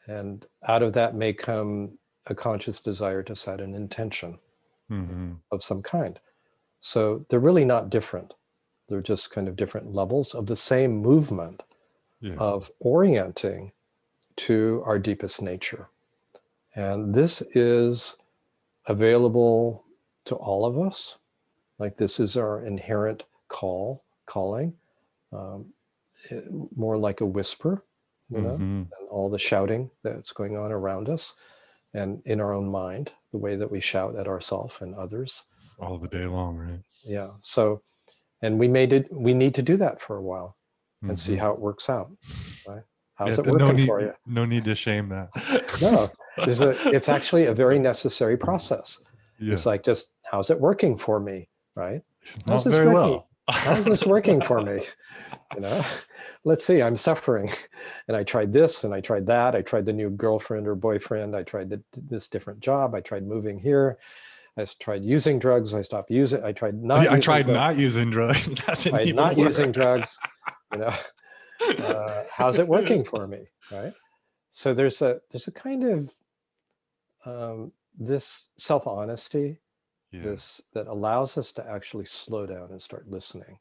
S2: And out of that may come a conscious desire to set an intention of some kind. So they're really not different. They're just kind of different levels of the same movement of orienting to our deepest nature. And this is available to all of us. Like this is our inherent calling, more like a whisper, and all the shouting that's going on around us and in our own mind, the way that we shout at ourselves and others.
S1: All the day long, right?
S2: Yeah. So, and we need to do that for a while and see how it works out. Right? How's it working for you?
S1: No need to shame that.
S2: No, it's actually a very necessary process.
S1: Yeah.
S2: It's like, just, how's it working for me? Right?
S1: Not very well.
S2: How's this working for me? Let's see, I'm suffering. And I tried this and I tried that. I tried the new girlfriend or boyfriend. I tried this different job. I tried moving here. I tried using drugs. I stopped using. I tried not.
S1: I tried not using drugs.
S2: That's not using drugs. How's it working for me? Right. So there's a kind of this self-honesty, that allows us to actually slow down and start listening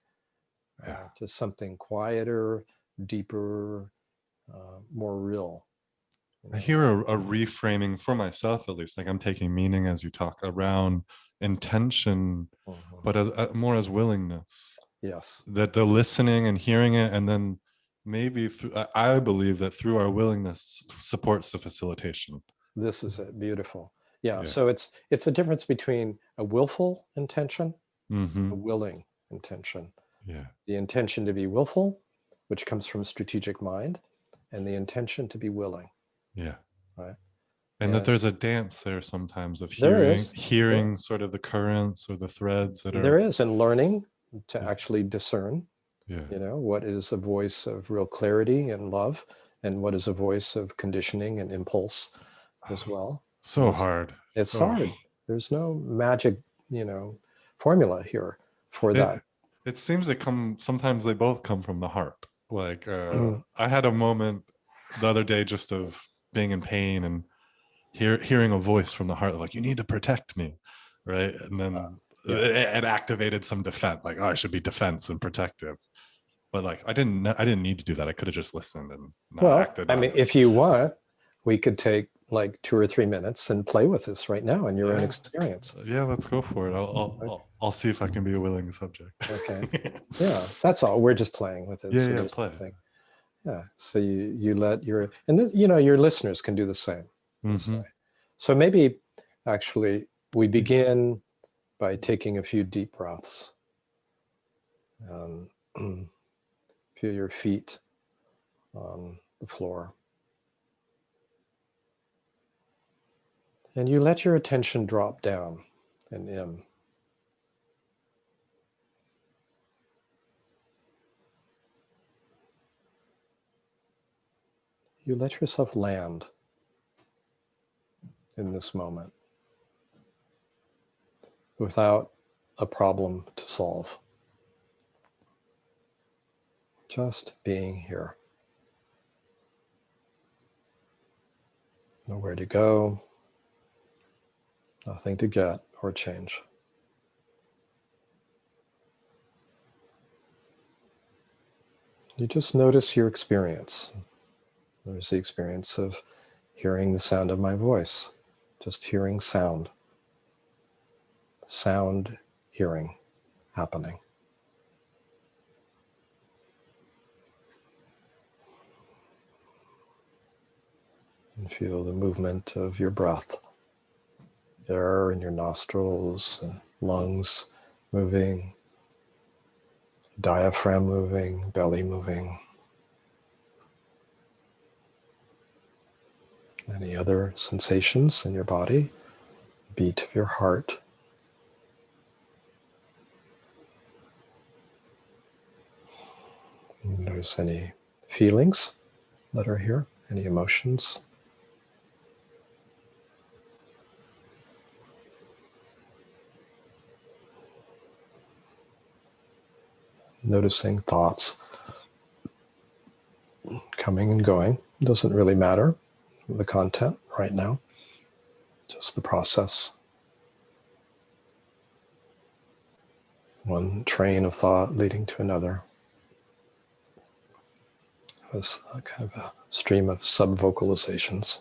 S2: to something quieter, deeper, more real.
S1: I hear a reframing for myself, at least. Like I'm taking meaning as you talk around intention, but as more as willingness.
S2: Yes.
S1: That the listening and hearing it, and then maybe I believe that through our willingness supports the facilitation.
S2: This is it. Beautiful. Yeah. So it's a difference between a willful intention, a willing intention.
S1: Yeah.
S2: The intention to be willful, which comes from strategic mind, and the intention to be willing.
S1: Yeah.
S2: Right.
S1: And that there's a dance there sometimes of hearing sort of the currents or the threads that are.
S2: There is, and learning to actually discern, what is a voice of real clarity and love, and what is a voice of conditioning and impulse as well.
S1: So hard.
S2: It's hard. There's no magic, formula here for that.
S1: It seems sometimes they both come from the heart. Like I had a moment the other day just of being in pain and hearing a voice from the heart, like, you need to protect me, right? And then it activated some defense, like, oh, I should be defense and protective. But like I didn't need to do that. I could have just listened and not acted. I mean,
S2: if you want, we could take like 2 or 3 minutes and play with this right now in your own experience.
S1: Yeah, let's go for it. I'll see if I can be a willing subject.
S2: Okay. Yeah, that's all. We're just playing with it.
S1: Yeah, play.
S2: Yeah. So you let your your listeners can do the same. So maybe actually we begin by taking a few deep breaths. Feel your feet on the floor. And you let your attention drop down and in. You let yourself land in this moment without a problem to solve. Just being here. Nowhere to go, nothing to get or change. You just notice your experience. There's the experience of hearing the sound of my voice, just hearing sound. Sound hearing happening. And feel the movement of your breath. Air in your nostrils, lungs moving, Diaphragm moving, belly moving. Any other sensations in your body? Beat of your heart. Notice any feelings that are here, any emotions. Noticing thoughts coming and going. Doesn't really matter the content right now, just the process. One train of thought leading to another. As a kind of a stream of sub-vocalizations,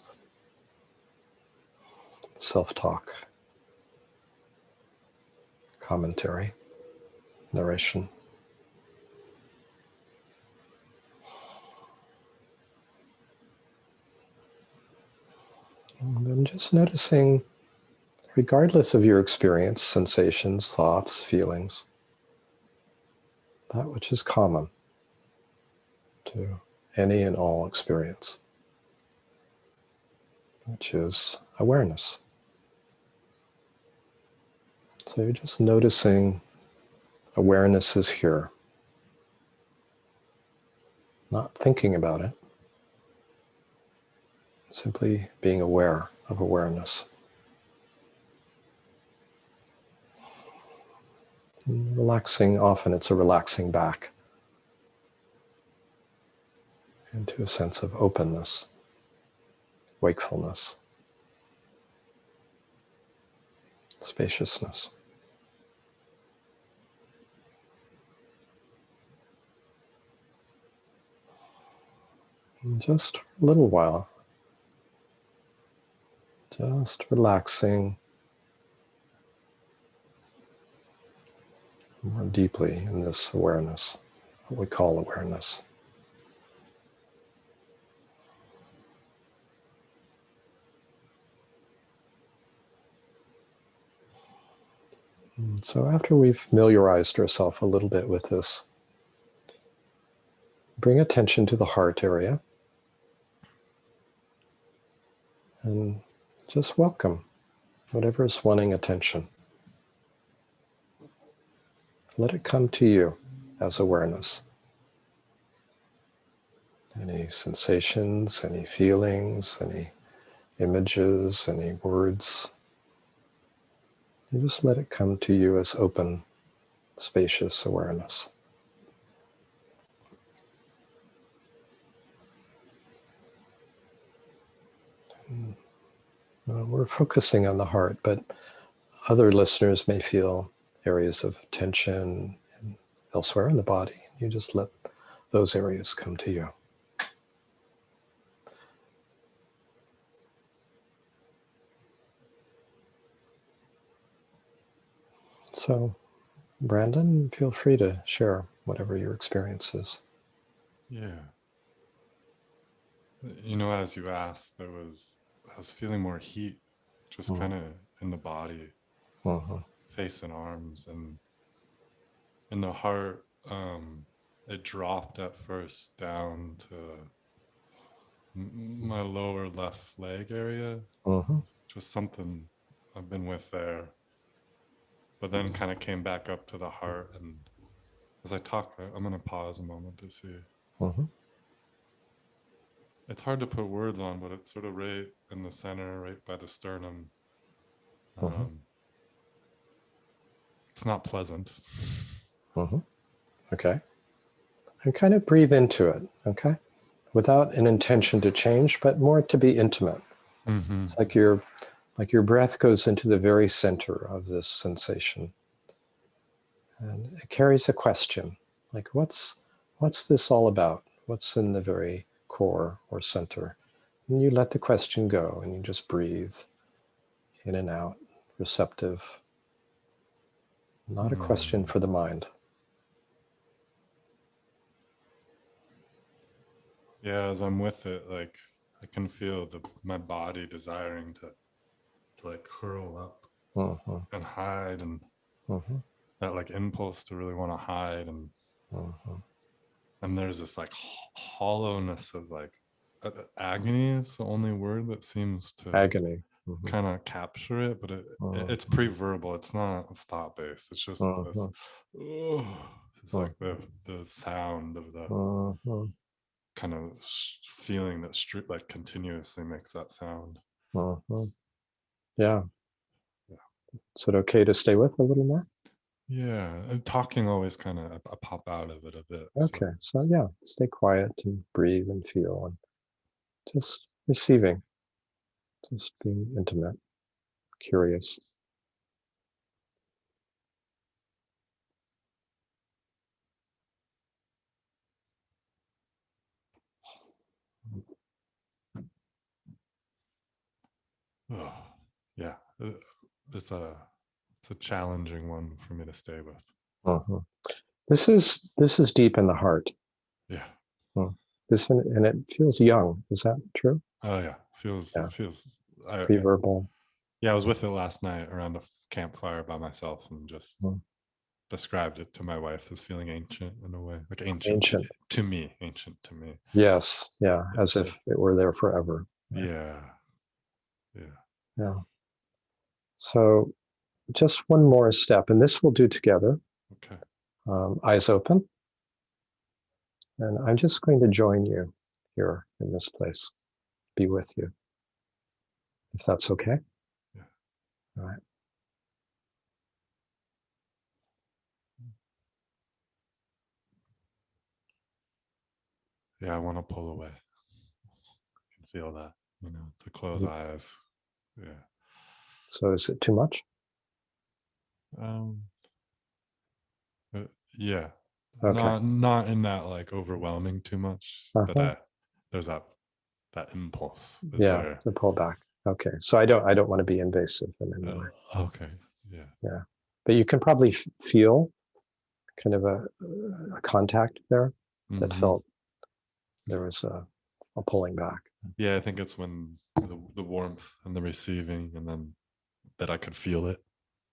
S2: self-talk, commentary, narration. And then just noticing, regardless of your experience, sensations, thoughts, feelings, that which is common to any and all experience, which is awareness. So you're just noticing awareness is here, not thinking about it, simply being aware of awareness. And relaxing, often it's a relaxing back into a sense of openness, wakefulness, spaciousness. And just for a little while, just relaxing more deeply in this awareness, what we call awareness. And so after we've familiarized ourselves a little bit with this, bring attention to the heart area and just welcome whatever is wanting attention. Let it come to you as awareness. Any sensations, any feelings, any images, any words. You just let it come to you as open, spacious awareness. We're focusing on the heart, but other listeners may feel areas of tension elsewhere in the body. You just let those areas come to you. So, Brandon, feel free to share whatever your experience is.
S1: Yeah. You know, as you asked, I was feeling more heat just kind of in the body, face and arms, and in the heart. It dropped at first down to my lower left leg area, just something I've been with there, but then kind of came back up to the heart. And as I talk, I'm going to pause a moment to see. It's hard to put words on, but it's sort of right in the center, right by the sternum. It's not pleasant.
S2: Okay. And kind of breathe into it, okay? Without an intention to change, but more to be intimate. It's like your breath goes into the very center of this sensation. And it carries a question, like what's this all about? What's in the very core or center? And you let the question go and you just breathe in and out, receptive. Not a question for the mind.
S1: Yeah, as I'm with it, like I can feel my body desiring to like curl up and hide, and that like impulse to really want to hide and
S2: Mhm.
S1: And there's this like hollowness of like agony is the only word that seems to
S2: Agony. Mhm.
S1: kind of capture it, but it's
S2: Mhm.
S1: pre-verbal. It's not thought based. It's just this.
S2: Mhm.
S1: Oh, it's like
S2: Mhm.
S1: the sound of the
S2: Mhm.
S1: kind of feeling that like continuously makes that sound.
S2: Mhm. Yeah.
S1: Yeah,
S2: Is it okay to stay with a little more?
S1: yeah. And talking always kind of I pop out of it a bit. So
S2: Okay. So yeah, stay quiet and breathe and feel and just receiving, just being intimate, curious.
S1: oh, yeah, it's a challenging one for me to stay with.
S2: Mhm. This is deep in the heart.
S1: Yeah.
S2: Mm. And it feels young. Is that true?
S1: Oh yeah. Feels
S2: Yeah.
S1: feels. I
S2: Pre-verbal.
S1: Yeah, I was with it last night around a campfire by myself and just
S2: Mm.
S1: described it to my wife as feeling ancient in a way, like ancient
S2: Ancient.
S1: to me, ancient to me.
S2: Yes. Yeah.
S1: It,
S2: As
S1: it,
S2: if it were there forever. Right.
S1: yeah, yeah.
S2: Yeah. So just one more step, and this we'll do together.
S1: Okay.
S2: Eyes open. And I'm just going to join you here in this place, be with you, if that's okay.
S1: Yeah.
S2: All right.
S1: Yeah, I want to pull away. I can feel that, to close
S2: Mhm.
S1: eyes. Yeah.
S2: So is it too much?
S1: Um, yeah.
S2: Okay.
S1: Not in that like overwhelming too much, but
S2: Uh-huh.
S1: there's that impulse is
S2: Yeah,
S1: there.
S2: to pull back. Okay. So I don't want to be invasive in any way.
S1: Okay. Yeah.
S2: Yeah. But you can probably feel kind of a contact there that
S1: Mm-hmm.
S2: felt there was a pulling back.
S1: Yeah, I think it's when the warmth and the receiving, and then that I could feel it,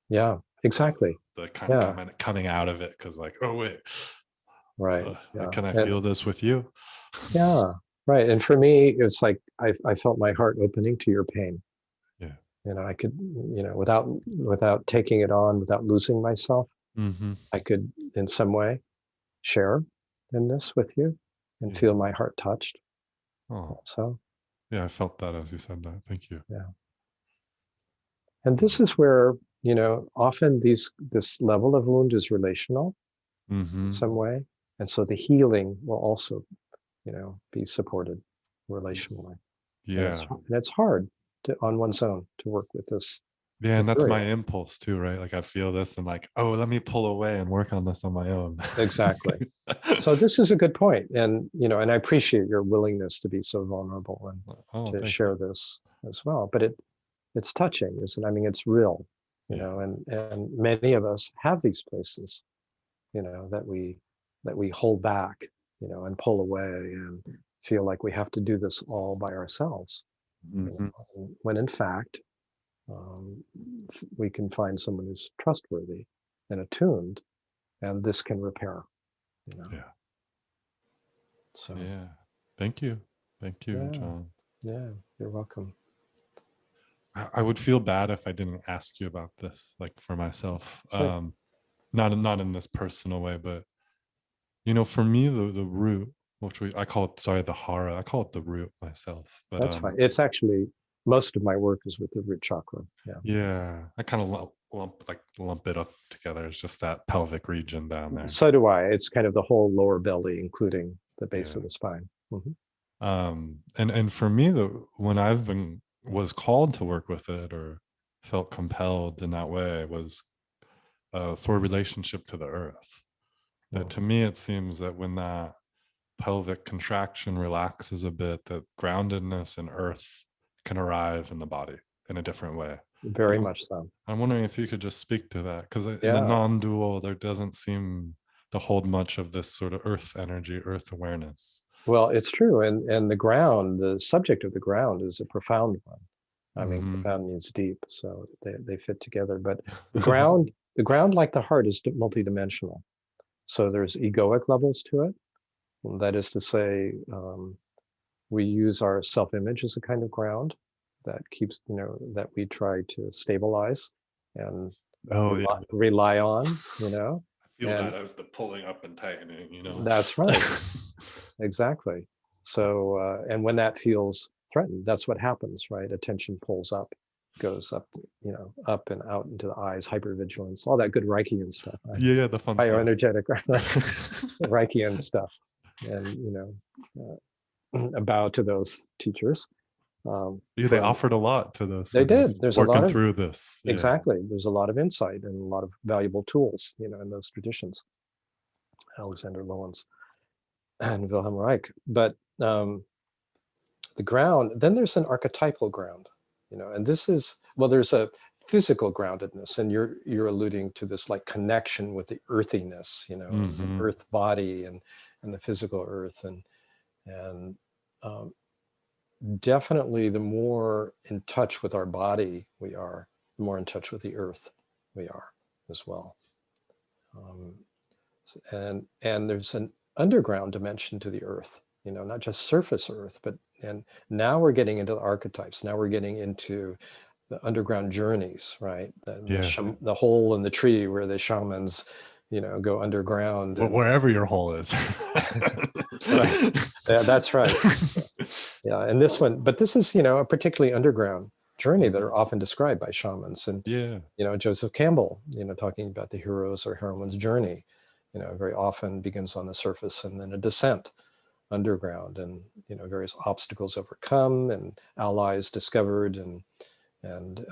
S2: Yeah, exactly.
S1: the kind of
S2: Yeah,
S1: coming out of it, because like, oh wait,
S2: right. Yeah.
S1: can I
S2: And
S1: feel this with you?
S2: yeah, right. And for me, it's like I felt my heart opening to your pain.
S1: Yeah.
S2: I could, without taking it on, without losing myself,
S1: Mm-hmm.
S2: I could in some way share in this with you and
S1: Yeah.
S2: feel my heart touched
S1: Oh,
S2: also.
S1: yeah. I felt that as you said that. Thank you.
S2: Yeah. And
S1: Yeah.
S2: this is where, often this level of wound is relational in
S1: Mm-hmm.
S2: some way. And so the healing will also, be supported relationally. And
S1: Yeah.
S2: it's hard on one's own to work with this
S1: Yeah, and that's my
S2: material.
S1: impulse too, right? Like I feel this and like, oh, let me pull away and work on this on my own.
S2: Exactly. So this is a good point. And I appreciate your willingness to be so vulnerable and
S1: Oh,
S2: to
S1: thank you.
S2: share this as well. But it's touching, isn't it? I mean, it's real,
S1: Yeah.
S2: and many of us have these places, that we hold back, and pull away and feel like we have to do this all by ourselves,
S1: Mm-hmm.
S2: when in fact, um, we can find someone who's trustworthy and attuned, and this can repair, you know.
S1: Yeah.
S2: So
S1: Yeah. Thank you. Thank you,
S2: yeah,
S1: John.
S2: yeah, you're welcome.
S1: I would feel bad if I didn't ask you about this, like for myself.
S2: Sure,
S1: Not in this personal way, but for me, the root, which I call it, sorry, the hara, I call it the root myself. But
S2: that's fine. It's actually most of my work is with the root chakra. Yeah.
S1: yeah, I kind of lump it up together. It's just that pelvic region down there.
S2: So do I. It's kind of the whole lower belly, including the base
S1: Yeah.
S2: of the spine. Mhm.
S1: And for me, when I've been was called to work with it or felt compelled in that way was for a relationship to the earth. That
S2: Mm.
S1: to me, it seems that when that pelvic contraction relaxes a bit, that groundedness and earth can arrive in the body in a different way.
S2: Very
S1: And
S2: much so.
S1: I'm wondering if you could just speak to that, because in the
S2: Yeah.
S1: non-dual, there doesn't seem to hold much of this sort of earth energy, earth awareness.
S2: Well, it's true. And the subject of the ground is a profound one. I mean,
S1: Mm-hmm.
S2: profound means deep, so they fit together. But the ground, like the heart, is multidimensional. So there's egoic levels to it. That is to say, we use our self-image as a kind of ground that keeps, that we try to stabilize and
S1: Oh yeah,
S2: rely on,
S1: I feel
S2: and
S1: that as the pulling up and tightening,
S2: that's right. Exactly. So, and when that feels threatened, that's what happens, right? Attention pulls up, goes up, up and out into the eyes, hypervigilance, all that good Reichian stuff, right?
S1: Yeah, the fun stuff.
S2: Bioenergetic, Reichian stuff. And, a bow to those teachers.
S1: Yeah, they offered a lot to the
S2: They
S1: sort of
S2: did. There's a lot
S1: working
S2: of,
S1: through this. Yeah.
S2: exactly. There's a lot of insight and a lot of valuable tools, in those traditions. Alexander Lowenz and Wilhelm Reich. But the ground, then there's an archetypal ground, and this is, well, there's a physical groundedness, and you're alluding to this like connection with the earthiness, the earth body and the physical earth, and definitely the more in touch with our body we are, the more in touch with the earth we are as well. And there's an underground dimension to the earth, not just surface earth, and now we're getting into the archetypes. Now we're getting into the underground journeys, right? The hole in the tree where the shamans, go underground.
S1: Wherever your hole is.
S2: Right. Yeah, that's right. Yeah, and this one, but this is, a particularly underground journey that are often described by shamans. And, Joseph Campbell, talking about the hero's or heroine's journey, very often begins on the surface and then a descent underground, and, various obstacles overcome and allies discovered and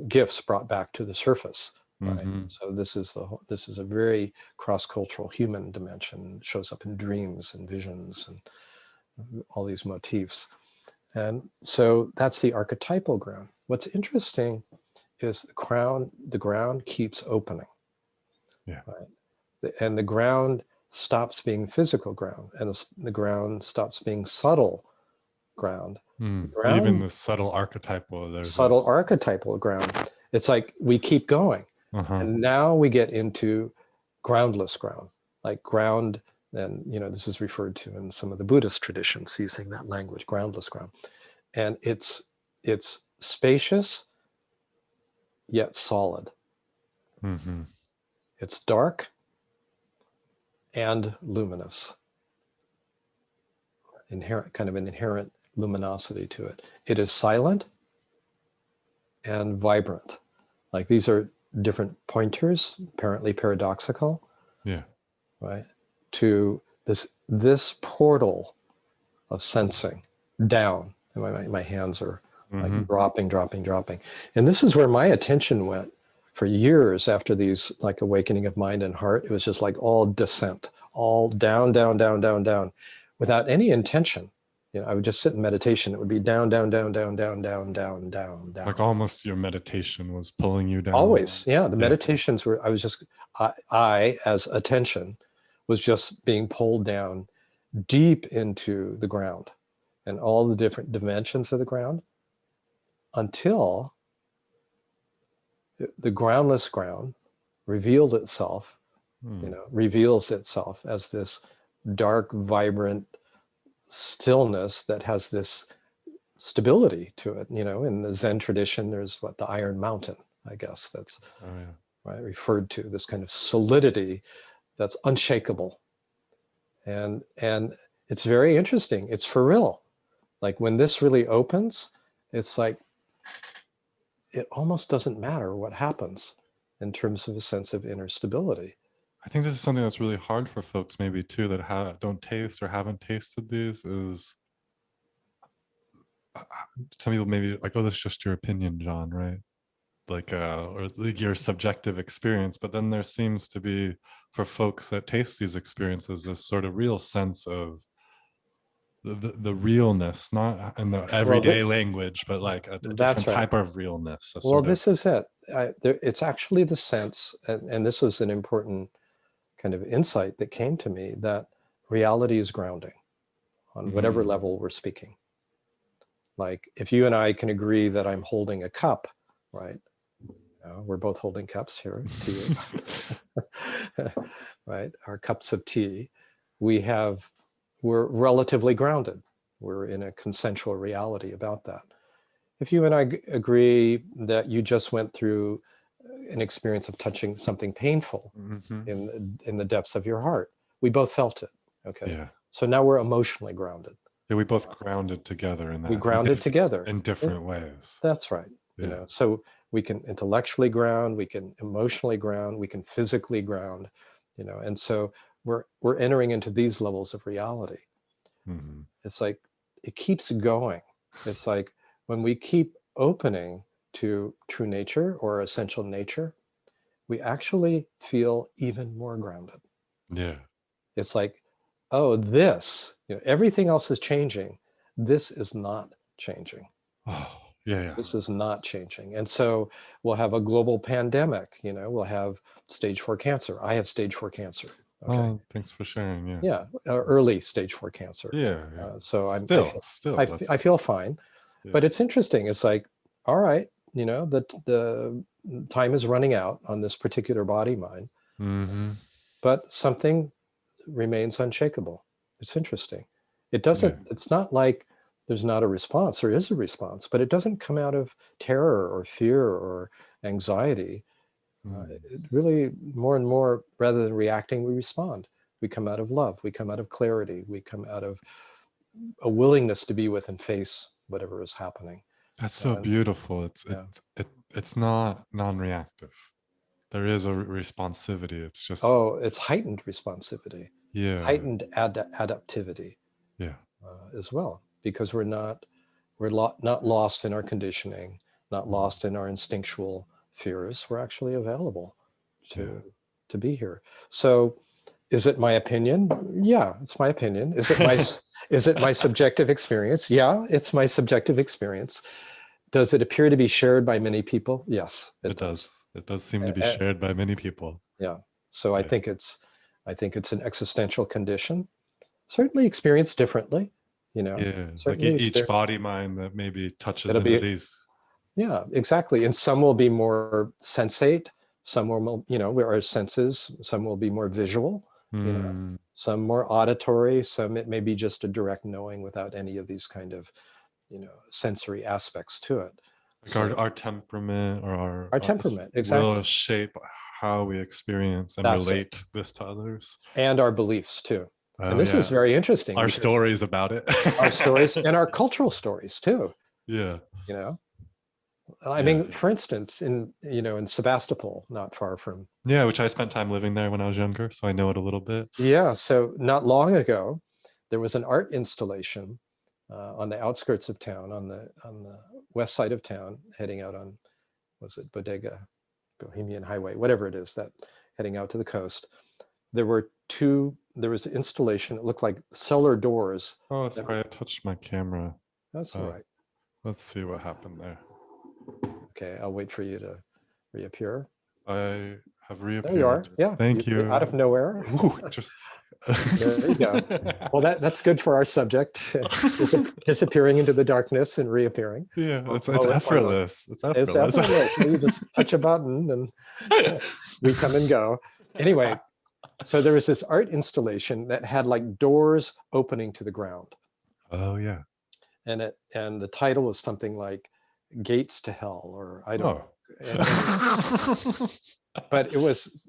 S2: gifts brought back to the surface. Right. So this is a very cross-cultural human dimension. It shows up in dreams and visions and all these motifs. And so that's the archetypal ground. What's interesting is the ground keeps opening.
S1: Yeah.
S2: Right? And the ground stops being physical ground, and the ground stops being subtle ground.
S1: Even the subtle archetypal.
S2: Archetypal ground. It's like we keep going. And now we get into groundless ground, like ground. And, this is referred to in some of the Buddhist traditions using that language, groundless ground. And it's spacious, yet solid. It's dark and luminous. Kind of an inherent luminosity to it. It is silent and vibrant. Like these are different pointers, apparently paradoxical.
S1: Yeah.
S2: Right. To this portal of sensing down. And my hands are like dropping. And this is where my attention went for years after these like awakening of mind and heart. It was just like all descent, all down, without any intention. I would just sit in meditation. It would be down.
S1: Like almost your meditation was pulling you down.
S2: Always. Yeah. The meditations were, I as attention was just being pulled down deep into the ground and all the different dimensions of the ground until the groundless ground revealed itself, reveals itself as this dark, vibrant stillness that has this stability to it. In the Zen tradition, there's the Iron Mountain, I guess that's right, referred to, this kind of solidity that's unshakable. And it's very interesting. It's for real. Like when this really opens, it's like, it almost doesn't matter what happens in terms of a sense of inner stability.
S1: I think this is something that's really hard for folks maybe too, that don't taste or haven't tasted these, is some people maybe like, oh, that's just your opinion, John, right? Like or like your subjective experience. But then there seems to be, for folks that taste these experiences, this sort of real sense of the realness, not in the everyday language, but like a different type of realness.
S2: This is it. It's actually the sense, and this was an important kind of insight that came to me, that reality is grounding on whatever level we're speaking. Like if you and I can agree that I'm holding a cup, right? We're both holding cups here to you. Right? Our cups of tea. We're relatively grounded. We're in a consensual reality about that. If you and I agree that you just went through an experience of touching something painful in the depths of your heart, we both felt it. Okay.
S1: Yeah.
S2: So now we're emotionally grounded.
S1: Yeah, we both grounded together in that.
S2: We grounded together
S1: in different ways.
S2: That's right.
S1: Yeah.
S2: So we can intellectually ground, we can emotionally ground, we can physically ground, and so we're entering into these levels of reality. It's like it keeps going. It's like when we keep opening to true nature or essential nature, we actually feel even more grounded.
S1: Yeah.
S2: It's like, oh, everything else is changing. This is not changing.
S1: Oh, yeah.
S2: This is not changing. And so we'll have a global pandemic, we'll have stage 4 cancer. I have stage 4 cancer. Okay.
S1: Oh, thanks for sharing. Yeah.
S2: Yeah. Early stage 4 cancer.
S1: Yeah.
S2: So I feel fine.
S1: Yeah.
S2: But it's interesting. It's like, all right, the time is running out on this particular body mind, but something remains unshakable. It's interesting. It doesn't, it's not like there's not a response. There is a response, but it doesn't come out of terror or fear or anxiety. It really, more and more, rather than reacting, we respond. We come out of love. We come out of clarity. We come out of a willingness to be with and face whatever is happening.
S1: That's so beautiful. It's not non-reactive. There is a responsivity. It's just
S2: it's heightened responsivity.
S1: Yeah.
S2: Heightened adaptivity.
S1: Yeah.
S2: As well, because we're not lost in our conditioning, not lost in our instinctual fears. We're actually available to be here. So is it my opinion? Yeah, it's my opinion. Is it my subjective experience? Yeah, it's my subjective experience. Does it appear to be shared by many people? Yes, it does.
S1: It does seem to be shared by many people.
S2: Yeah. So I think it's an existential condition, certainly experienced differently.
S1: Like each body mind that maybe touches into these.
S2: Yeah, exactly. And some will be more sensate, some will, where our senses, some will be more visual, some more auditory, some it may be just a direct knowing without any of these kind of, sensory aspects to it.
S1: Like so, our temperament or
S2: our temperament, exactly,
S1: will shape how we experience and relate this to others.
S2: And our beliefs too. And this is very interesting.
S1: Our stories about it.
S2: Our stories and our cultural stories too.
S1: Yeah.
S2: I mean, for instance, in Sebastopol, not far from.
S1: Yeah, which I spent time living there when I was younger, so I know it a little bit.
S2: Yeah. So not long ago, there was an art installation on the outskirts of town, on the west side of town, heading out on, was it Bodega, Bohemian Highway, whatever it is, that heading out to the coast. There was an installation. It looked like cellar doors.
S1: Oh, sorry, I touched my camera.
S2: That's all right.
S1: Let's see what happened there.
S2: Okay, I'll wait for you to reappear.
S1: I have reappeared.
S2: There you are. Yeah.
S1: Thank you.
S2: Out of nowhere.
S1: Ooh, just.
S2: There you go. Well, that's good for our subject. Disappearing into the darkness and reappearing.
S1: Yeah, it's effortless. It's
S2: effortless. You just touch a button and we come and go. Anyway, so there was this art installation that had like doors opening to the ground.
S1: Oh yeah.
S2: And the title was something like Gates to Hell, or I don't know. But it was,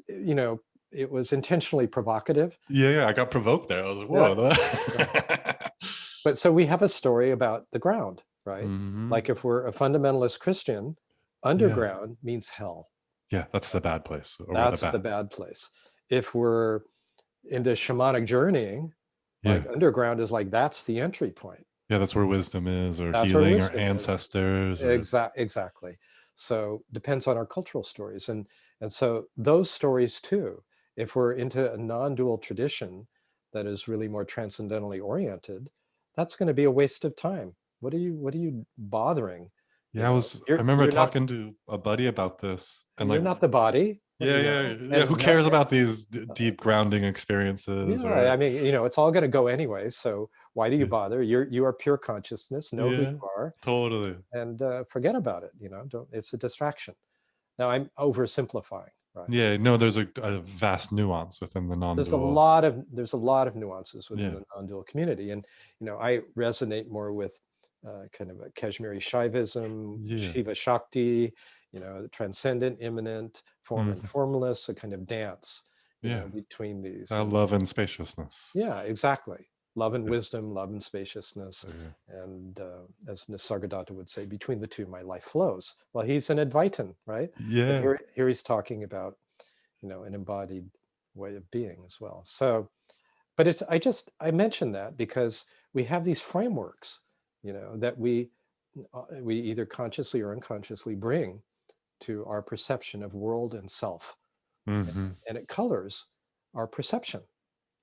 S2: it was intentionally provocative.
S1: Yeah, I got provoked there. I was like, whoa.
S2: Yeah. But so we have a story about the ground, right? Like if we're a fundamentalist Christian, underground means hell.
S1: Yeah, that's the bad place.
S2: That's the bad place. If we're into shamanic journeying, like underground is like, that's the entry point.
S1: Yeah, that's where wisdom is, or healing our ancestors.
S2: Exactly. So depends on our cultural stories. And so those stories too, if we're into a non-dual tradition that is really more transcendentally oriented, that's going to be a waste of time. What are you bothering?
S1: Yeah, I remember talking to a buddy about this.
S2: And you're not the body.
S1: Yeah. Who cares about these deep grounding experiences?
S2: Yeah, I mean, it's all going to go anyway. So why do you bother? You are pure consciousness. Know who you are.
S1: Totally.
S2: And forget about it. It's a distraction. Now I'm oversimplifying, right?
S1: Yeah, no, there's a vast nuance within the
S2: There's a
S1: non-duals.
S2: lot of nuances within
S1: Yeah,
S2: the non-dual community, and I resonate more with kind of a Kashmiri Shaivism,
S1: yeah,
S2: Shiva Shakti, the transcendent, immanent, form and
S1: hmm,
S2: formless, a kind of dance,
S1: yeah.
S2: between these.
S1: That
S2: And
S1: love and spaciousness.
S2: yeah, exactly. Love and
S1: Yeah,
S2: wisdom, love and spaciousness.
S1: yeah,
S2: And as Nisargadatta would say, between the two, my life flows. Well, he's an Advaitin, right? But
S1: yeah.
S2: here he's talking about, an embodied way of being as well. So, but I mentioned that because we have these frameworks, that we either consciously or unconsciously bring to our perception of world and self,
S1: Hmm.
S2: and it colors our perception,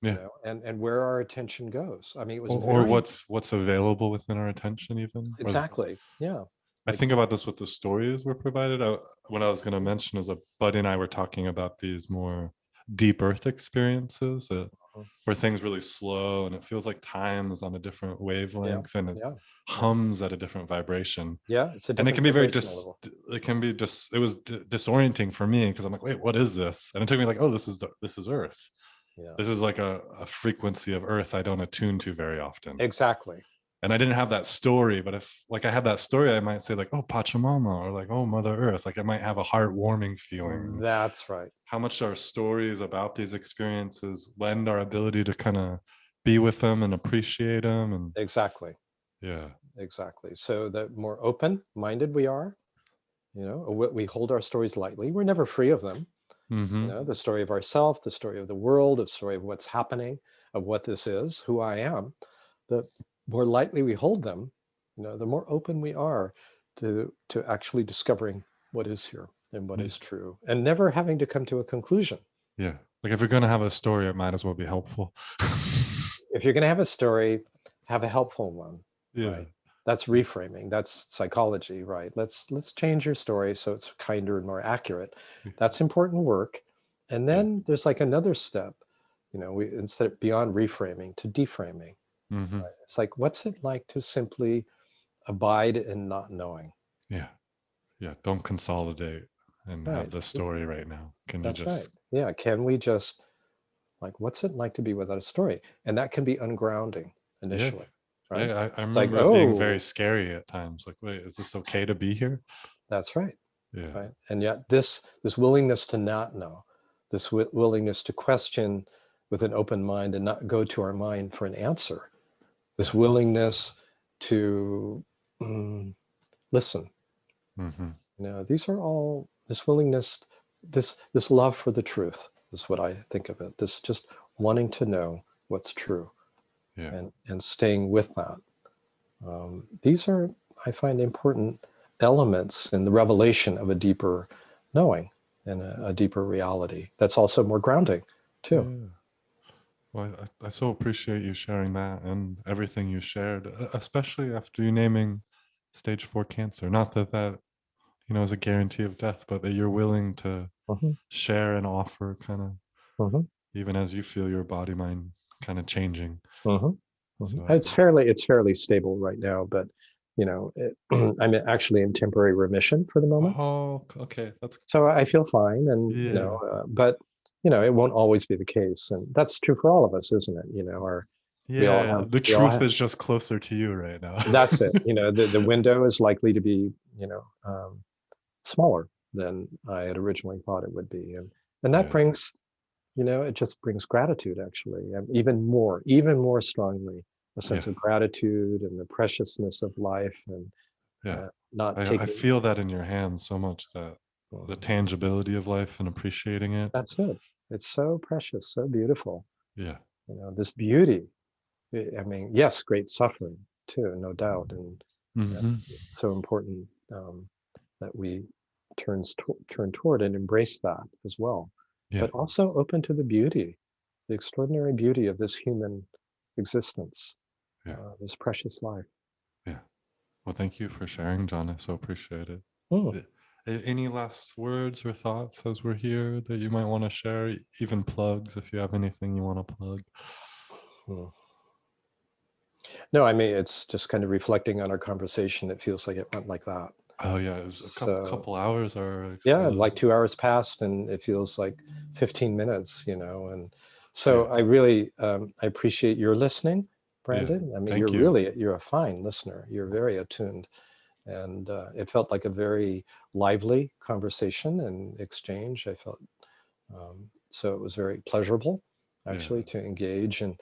S1: Yeah.
S2: and where our attention goes. I mean, it was
S1: Or
S2: very
S1: what's available within our attention, even. Or
S2: exactly, yeah,
S1: I
S2: like
S1: think about this with the stories we're provided. What I was going to mention is a buddy and I were talking about these more deep earth experiences, where things really slow and it feels like time is on a different
S2: yeah,
S1: wavelength and it
S2: yeah, yeah,
S1: hums at a different vibration.
S2: yeah. It's a
S1: And it
S2: different
S1: can be very
S2: vibrational level.
S1: it can be just it was disorienting for me because I'm like, wait, what is this? And it took me like, oh, this is Earth.
S2: Yeah,
S1: This is like a frequency of Earth I don't attune to very often.
S2: exactly.
S1: And I didn't have that story, but if like I had that story, I might say like, oh, Pachamama, or like, oh, Mother Earth. Like I might have a heartwarming feeling.
S2: That's right.
S1: How much our stories about these experiences lend our ability to kind of be with them and appreciate them. And
S2: Exactly.
S1: yeah.
S2: Exactly. So the more open-minded we are, we hold our stories lightly. We're never free of them.
S1: Mm-hmm.
S2: The story of ourself, the story of the world, the story of what's happening, of what this is, who I am. The more lightly we hold them, the more open we are to actually discovering what is here and what
S1: Yeah.
S2: is true, and never having to come to a conclusion.
S1: Yeah. Like if you're gonna have a story, it might as well be helpful.
S2: If you're going to have a story, have a helpful one,
S1: Yeah.
S2: right? That's reframing. That's psychology, right? Let's change your story so it's kinder and more accurate. That's important work. And
S1: Yeah.
S2: then there's like another step, we instead of beyond reframing to deframing.
S1: Mm-hmm.
S2: Right? It's like, what's it like to simply abide in not knowing?
S1: Yeah. Yeah. Don't consolidate and have
S2: Right.
S1: the story right now. Can you
S2: That's right.
S1: just
S2: Yeah. Can we just like, what's it like to be without a story? And that can be ungrounding
S1: yeah.
S2: initially, right?
S1: Yeah, I
S2: It's like,
S1: remember it being very
S2: oh,
S1: scary at times. Like, wait, is this okay to be here?
S2: that's right.
S1: Yeah.
S2: Right. And yet this willingness to not know, this willingness to question with an open mind and not go to our mind for an answer, this
S1: Yeah.
S2: willingness to listen.
S1: Mm-hmm.
S2: These are all this willingness, this love for the truth is what I think of it. This just wanting to know what's true,
S1: Yeah.
S2: and staying with that. These are, I find, important elements in the revelation of a deeper knowing and a deeper reality that's also more grounding too.
S1: Yeah. Well, I so appreciate you sharing that and everything you shared, especially after you naming stage 4 cancer. Not that is a guarantee of death, but that you're willing to
S2: Mhm,
S1: share and offer kind of,
S2: mhm,
S1: even as you feel your body mind kind of changing.
S2: mhm, mhm.
S1: So
S2: It's fairly stable right now, but I'm actually in temporary remission for the moment,
S1: oh, okay. That's,
S2: so I feel fine, and
S1: yeah.
S2: but it won't always be the case, and that's true for all of us, isn't it? Our we all
S1: Yeah.
S2: have
S1: The
S2: we all
S1: truth
S2: have
S1: is just closer to you right now.
S2: That's it. The window is likely to be smaller than I had originally thought it would be, and that
S1: Yeah.
S2: brings it just brings gratitude, actually, and even more strongly a
S1: Yeah.
S2: sense of gratitude and the preciousness of life, and
S1: Yeah.
S2: not
S1: I
S2: taking.
S1: feel that in your hands so much, that the
S2: um,
S1: tangibility of life and appreciating it.
S2: that's it. It's so precious, so beautiful.
S1: Yeah.
S2: This beauty. I mean, yes, great suffering too, no doubt, and
S1: Hmm.
S2: so important that we turn toward and embrace that as well,
S1: Yeah.
S2: but also open to the beauty, the extraordinary beauty of this human existence,
S1: Yeah.
S2: this precious life.
S1: Yeah. Well, thank you for sharing, John. I so appreciate it.
S2: Hmm.
S1: Uh, Any last words or thoughts as we're here that you might want to share? Even plugs if you have anything you want to plug.
S2: Hmm. No, I mean, it's just kind of reflecting on our conversation. It feels like it went like that.
S1: Oh yeah, it's a
S2: So
S1: couple hours are
S2: yeah, like 2 hours passed and it feels like 15 minutes, and so
S1: yeah,
S2: I really I appreciate your listening,
S1: yeah.
S2: Brandon. I mean,
S1: Thank you.
S2: you're a fine listener. You're very attuned. And it felt like a very lively conversation and exchange. I felt so it was very pleasurable,
S1: Yeah,
S2: actually, to engage and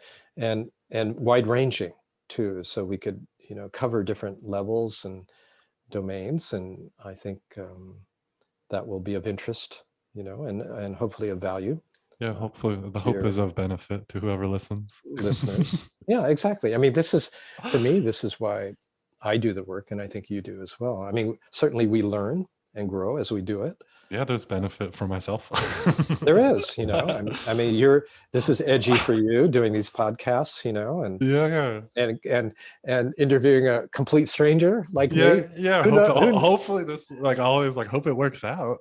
S2: wide ranging too. So we could cover different levels and domains, and I think that will be of interest, and hopefully of value
S1: yeah.
S2: uh,
S1: Hopefully, the
S2: to
S1: hope
S2: your
S1: is of benefit to whoever listens.
S2: listeners. Yeah, exactly. I mean, this is, for me, this is why I do the work, and I think you do as well. I mean, certainly we learn and grow as we do it.
S1: Yeah, there's benefit for myself.
S2: There is, I mean, this is edgy for you doing these podcasts, and
S1: Yeah, yeah.
S2: and and and interviewing a complete stranger like me.
S1: Yeah, yeah.
S2: Who know who
S1: Hopefully this, like, always, like, hope it works out.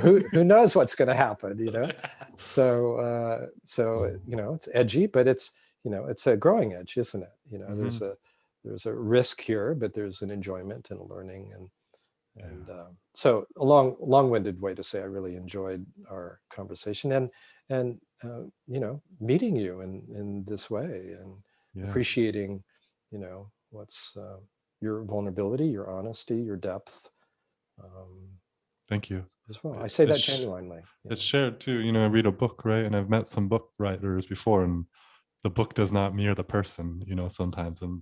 S2: who knows what's going to happen. So it's edgy, but it's a growing edge, isn't it?
S1: Hmm.
S2: There's a risk here, but there's an enjoyment and a learning, and
S1: Yeah,
S2: so a long-winded way to say I really enjoyed our conversation, and meeting you in this way, and
S1: yeah.
S2: appreciating what's your vulnerability, your honesty, your depth, um,
S1: Thank you.
S2: as well. I say that
S1: It's
S2: genuinely.
S1: it's shared too. I read a book, right? And I've met some book writers before, and the book does not mirror the person, sometimes. And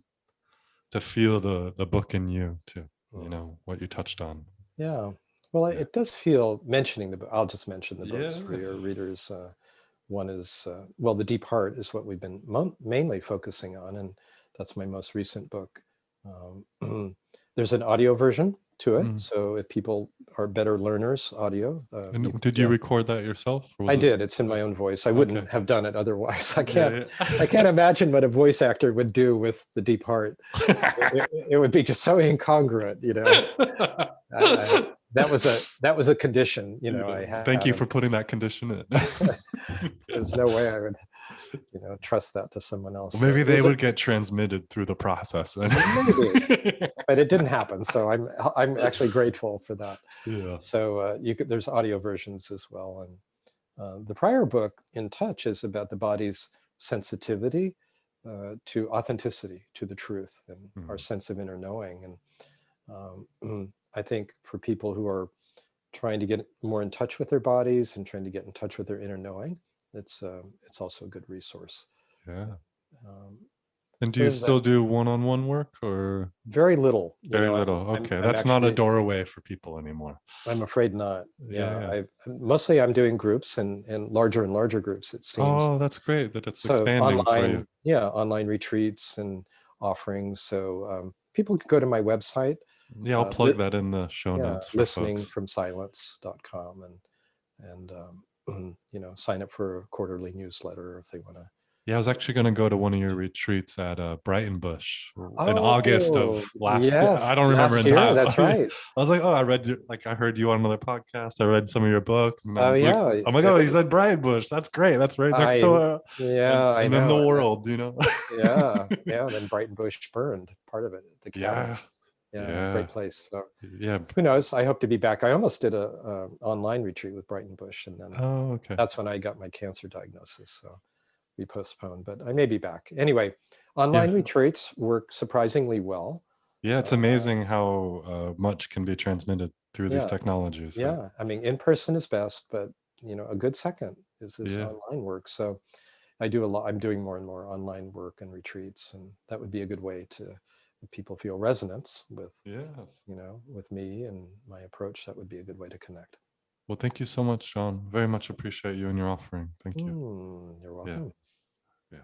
S1: to feel the book in you too,
S2: Mm.
S1: what you touched on.
S2: Yeah. Well,
S1: Yeah.
S2: it does feel, mentioning the book. I'll just mention the books for
S1: Yeah.
S2: your readers. One is, well, The Deep Heart is what we've been mainly focusing on, and that's my most recent book. There's an audio version to it,
S1: Mm.
S2: so if people are better learners, audio, you
S1: And
S2: could
S1: did you
S2: get.
S1: record that yourself, or
S2: I
S1: was it?
S2: did. It's in my own voice. I
S1: Okay.
S2: wouldn't have done it otherwise. I can't.
S1: Yeah,
S2: I can't imagine what a voice actor would do with The Deep Heart.
S1: yeah.
S2: It would be just so incongruent. I, that was a condition,
S1: Yeah.
S2: I
S1: Thank
S2: had,
S1: you
S2: and
S1: for putting that condition in.
S2: there's no way I would, trust that to someone else.
S1: Well,
S2: So
S1: maybe
S2: it
S1: they
S2: was
S1: would get transmitted through the process then.
S2: maybe, but it didn't happen. So I'm actually grateful for that.
S1: Yeah.
S2: So there's audio versions as well, and the prior book, In Touch, is about the body's sensitivity to authenticity, to the truth, and our
S1: Mhm.
S2: sense of inner knowing. And I think for people who are trying to get more in touch with their bodies and trying to get in touch with their inner knowing, it's also a good resource.
S1: Yeah.
S2: Um,
S1: And do you
S2: Other than that,
S1: still do one-on-one work, or
S2: very little.
S1: very
S2: I'm
S1: little?
S2: I'm
S1: Okay,
S2: I'm
S1: that's not a
S2: actually
S1: doorway for people anymore.
S2: I'm afraid not.
S1: Yeah,
S2: Yeah,
S1: yeah.
S2: I'm doing groups and larger groups, it seems.
S1: Oh, that's great that it's
S2: So
S1: expanding for you.
S2: online retreats and offerings. So people can go to my website,
S1: Yeah, I'll
S2: uh,
S1: plug
S2: li-
S1: that in the show
S2: yeah,
S1: notes for folks.
S2: listeningfromsilence.com, and sign up for a quarterly newsletter if they want to.
S1: Yeah, I was actually going to go to one of your retreats at Brighton Bush in August of
S2: Oh,
S1: last year. I
S2: yes,
S1: don't remember
S2: last
S1: in
S2: year.
S1: time.
S2: That's
S1: I
S2: right.
S1: was like, oh, I heard you on another podcast. I read some of your book, and
S2: Oh
S1: I'm like,
S2: yeah,
S1: oh my god, he said Brighton Bush. That's great. That's right next
S2: I
S1: door.
S2: yeah, I
S1: And then the
S2: know. And then
S1: world.
S2: yeah. Then Brighton Bush burned part of it, the
S1: Yeah,
S2: cabins. Yeah, great
S1: yeah,
S2: place. So
S1: yeah.
S2: who knows? I hope to be back. I almost did a online retreat with Brighton Bush, and then
S1: Oh, okay.
S2: that's when I got my cancer diagnosis. So we postponed, but I may be back. Anyway,
S1: Yeah,
S2: online retreats work surprisingly well.
S1: yeah. It's
S2: Uh,
S1: amazing how much can be transmitted through these
S2: yeah,
S1: technologies. Like,
S2: yeah. I mean, in person is best, but a good second is this
S1: yeah,
S2: online work. So I do a lot. I'm doing more and more online work and retreats, and that would be a good way to, if people feel resonance with,
S1: yes.
S2: with me and my approach, that would be a good way to connect.
S1: Well, thank you so much, John. Very much appreciate you and your offering. Thank you.
S2: You're
S1: Yeah,
S2: welcome.
S1: yeah.